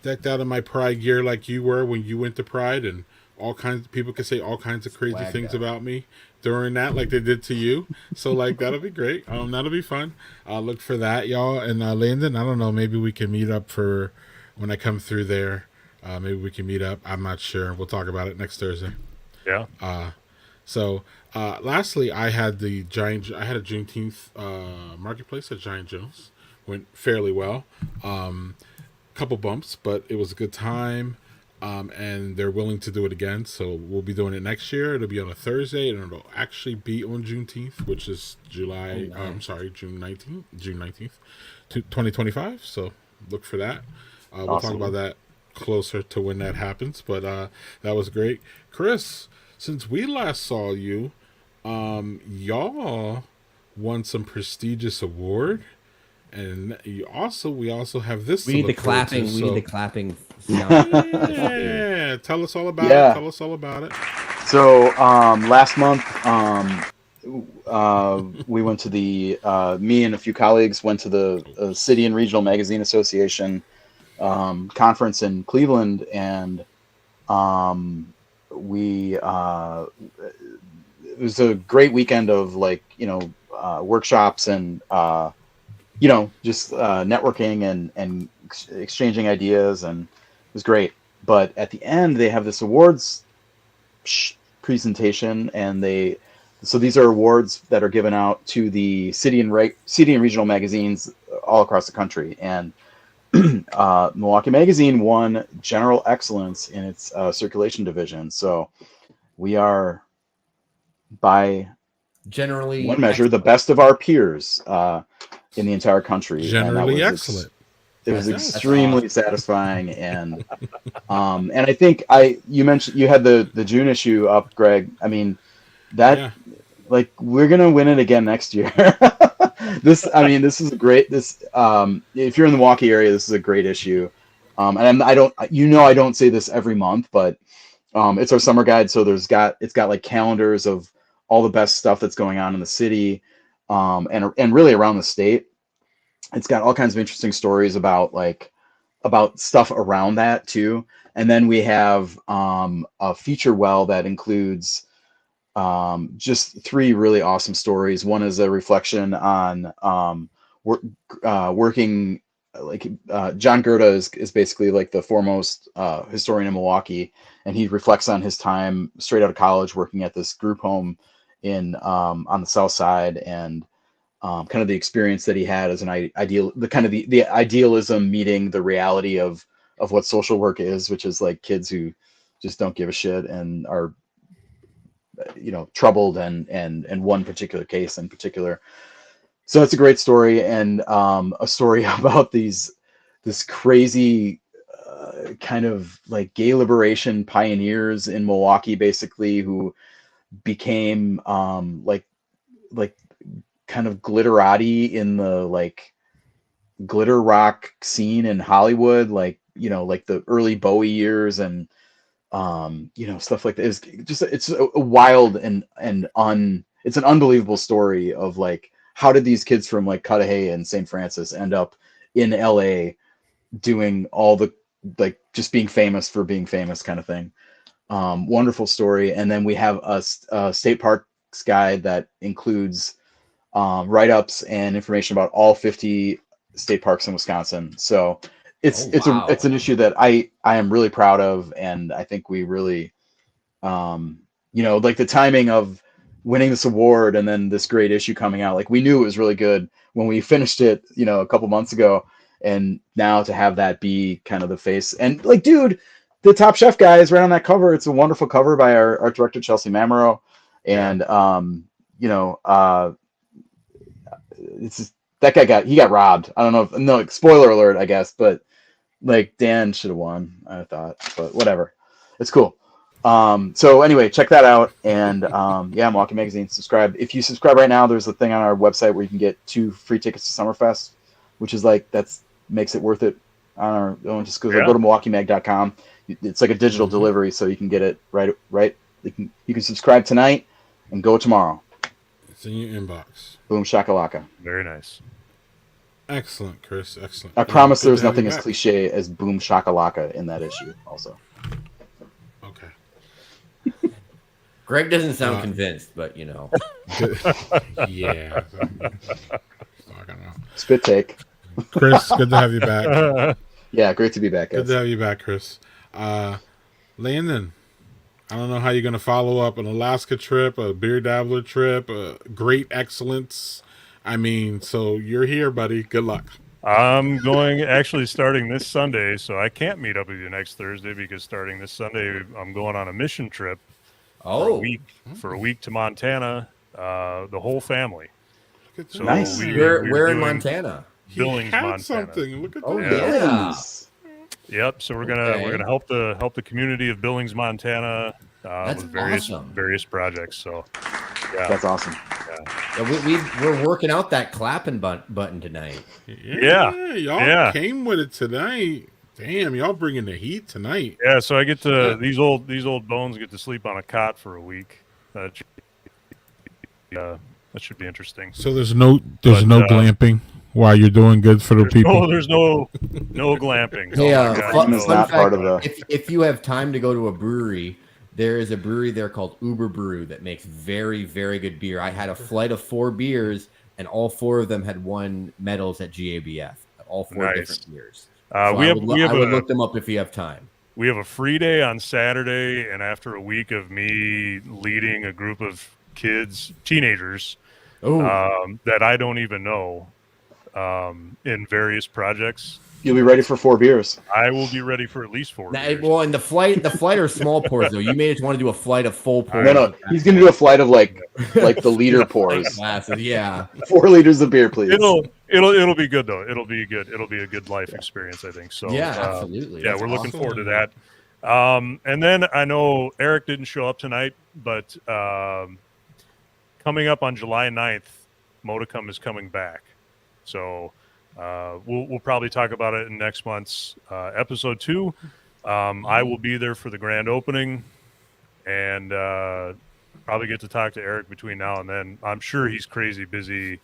decked out in my Pride gear like you were when you went to Pride, and all kinds of people can say all kinds of crazy things about me during that, like they did to you. So like that'll be great. That'll be fun. Look for that, y'all. And Landon, I don't know, maybe we can meet up for when I come through there. Maybe we can meet up. I'm not sure. We'll talk about it next Thursday. Yeah. So lastly, I had a Juneteenth marketplace at Giant Joe's. Went fairly well. Couple bumps, but it was a good time. And they're willing to do it again, so we'll be doing it next year. It'll be on a Thursday, and it'll actually be on Juneteenth, which is June 19th, 2025. So look for that. We'll Awesome. talk about that closer to when that happens, but that was great. Chris, since we last saw you, y'all won some prestigious award. And we also have this. We need the clapping. We need the clapping. Yeah, tell us all about it. Tell us all about it. So last month, we went to me and a few colleagues went to the City and Regional Magazine Association conference in Cleveland, and it was a great weekend of workshops and just networking and exchanging ideas, and it was great. But at the end, they have this awards presentation, and these are awards that are given out to the city and regional magazines all across the country. And Milwaukee Magazine won General Excellence in its circulation division. So we are, by generally one measure, the best of our peers in the entire country. Generally excellent. It was extremely satisfying, and I think you mentioned you had the June issue up, Greg. I mean, we're gonna win it again next year. This is a great. If you're in the Milwaukee area, this is a great issue. And I don't say this every month, but it's our summer guide, so it's got like calendars of all the best stuff that's going on in the city, and really around the state. It's got all kinds of interesting stories about stuff around that too. And then we have a feature well that includes just 3 really awesome stories. One is a reflection on working like John Gerda is basically like the foremost historian in Milwaukee, and he reflects on his time straight out of college working at this group home in on the South Side, and kind of the experience that he had as an ideal, the idealism meeting the reality of what social work is, which is like kids who just don't give a shit and are troubled, and one particular case in particular. So it's a great story, and a story about this crazy kind of like gay liberation pioneers in Milwaukee, basically, who became like kind of glitterati in the like glitter rock scene in Hollywood, like the early Bowie years, and stuff like that. It's a wild and it's an unbelievable story of like, how did these kids from like Cudahy and St. Francis end up in LA doing all the, like, just being famous for being famous kind of thing. Wonderful story. And then we have a state parks guide that includes write-ups and information about all 50 state parks in Wisconsin. So it's an issue that I am really proud of, and I think we really like the timing of winning this award and then this great issue coming out, like we knew it was really good when we finished it a couple months ago, and now to have that be kind of the face, and like, dude, the Top Chef guy is right on that cover. It's a wonderful cover by our art director Chelsea Mamaro, and it's just, that guy got robbed. I don't know if, no, spoiler alert, I guess, but like Dan should have won, I thought, but whatever. It's cool. So anyway, check that out. And Milwaukee Magazine, subscribe. If you subscribe right now, there's a thing on our website where you can get 2 free tickets to Summerfest, which is like, makes it worth it. Just go to MilwaukeeMag.com. It's like a digital delivery, so you can get it right. You can subscribe tonight and go tomorrow. It's in your inbox. Boom shakalaka. Very nice. Excellent, Chris. Excellent. I promise there's nothing as cliche as boom shakalaka in that issue also. Okay. Greg doesn't sound convinced, but Yeah. Spit take. Chris, good to have you back. Yeah, great to be back, guys. Good to have you back, Chris. Landon, I don't know how you're going to follow up an Alaska trip, a beer dabbler trip, a great excellence. I mean, so you're here, buddy. Good luck. I'm going actually starting this Sunday, so I can't meet up with you next Thursday, because starting this Sunday, I'm going on a mission trip for a week to Montana, the whole family. So nice. Where in Montana? Billings, Montana. Something. Look at that. Oh yeah. Yep. So we're gonna help the community of Billings, Montana, That's with various projects. So yeah, that's awesome. Yeah, we're working out that clapping button tonight. Yeah. Y'all came with it tonight. Damn, y'all bringing the heat tonight. Yeah. So I get to these old bones get to sleep on a cot for a week. That should be interesting. So there's no glamping while you're doing good for the people. There's no glamping. Hey, fun fact, part of the... if you have time to go to a brewery, there is a brewery there called Uber Brew that makes very, very good beer. I had a flight of 4 beers, and all 4 of them had won medals at GABF. All 4 different beers. So I would look them up if you have time. We have a free day on Saturday, and after a week of me leading a group of teenagers that I don't even know in various projects. You'll be ready for 4 beers. I will be ready for at least 4 beers. Well, and the flight are small pours, though. You may just want to do a flight of full pours. No, he's going to do a flight of like the liter pours. Glasses, yeah. 4 liters of beer, please. It'll be good, though. It'll be good. It'll be a good life experience, I think. So yeah, absolutely. Yeah, we're looking forward to that. And then I know Eric didn't show up tonight, but coming up on July 9th, Modicum is coming back. So we'll probably talk about it in next month's episode 2. I will be there for the grand opening, and probably get to talk to Eric between now and then. I'm sure he's crazy busy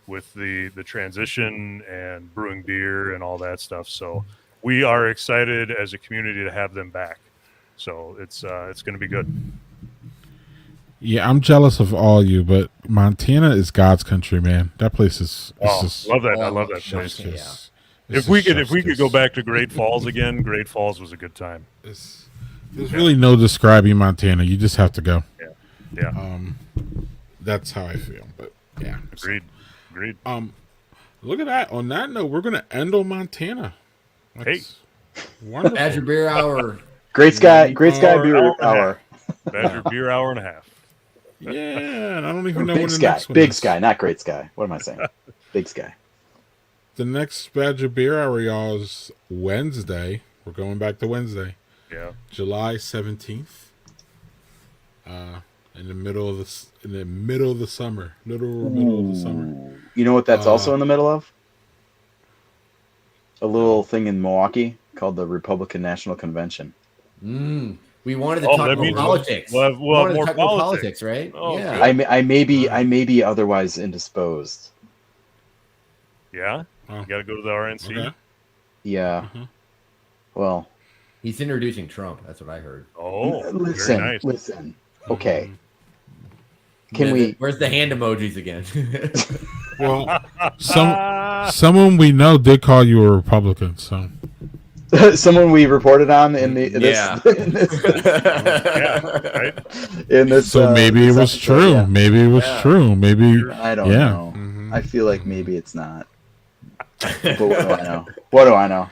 with the transition and brewing beer and all that stuff. So we are excited as a community to have them back. So it's going to be good. Yeah, I'm jealous of all you, but Montana is God's country, man. That place is just love that. Oh, I love that Montana, place. yeah. If we could go back to Great Falls again, Great Falls was a good time. There's really no describing Montana. You just have to go. Yeah. That's how I feel. But yeah, Agreed. Look at that. On that note, we're gonna end on Montana. That's wonderful. Badger Beer Hour. Great Sky Beer Hour. Badger Beer Hour and a half. Yeah, and I don't even know Big when the Sky. next one Big is. Sky, not Great Sky. What am I saying? Big Sky. The next Badger Beer Hour, y'all, is Wednesday. We're going back to Wednesday. Yeah. July 17th. In the middle of the summer. Middle of the summer. You know what that's also in the middle of? A little thing in Milwaukee called the Republican National Convention. We wanted to talk that about means politics. we'll have We wanted to more talk about politics. right? Oh, yeah. good. I may be otherwise indisposed. Yeah. Oh. You got to go to the RNC. Okay. Yeah. Well, He's introducing Trump. That's what I heard. Oh, listen, very nice. listen. Okay. Can we? Where's the hand emojis again? Well, someone we know did call you a Republican, so. Someone we reported on in the Yeah. Right. in this. So maybe it this was episode, true. yeah. Maybe it was true. Maybe. I don't Yeah. know. I feel like maybe it's not. But what do I know? What do I know?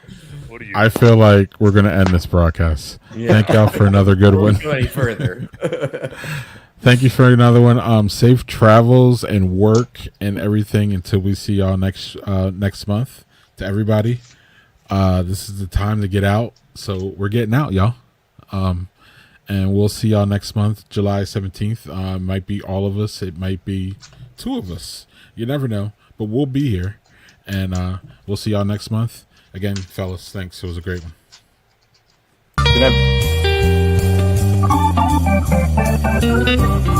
What do you? I feel like we're gonna end this broadcast. Yeah. Thank y'all for another good Before we one. go any further. Thank you for another one. Safe travels and work and everything until we see y'all next month. To everybody, this is the time to get out. So we're getting out, y'all. And we'll see y'all next month, July 17th. Might be all of us. It might be two of us. You never know. But we'll be here. And we'll see y'all next month. Again, fellas, thanks. It was a great one. Good night.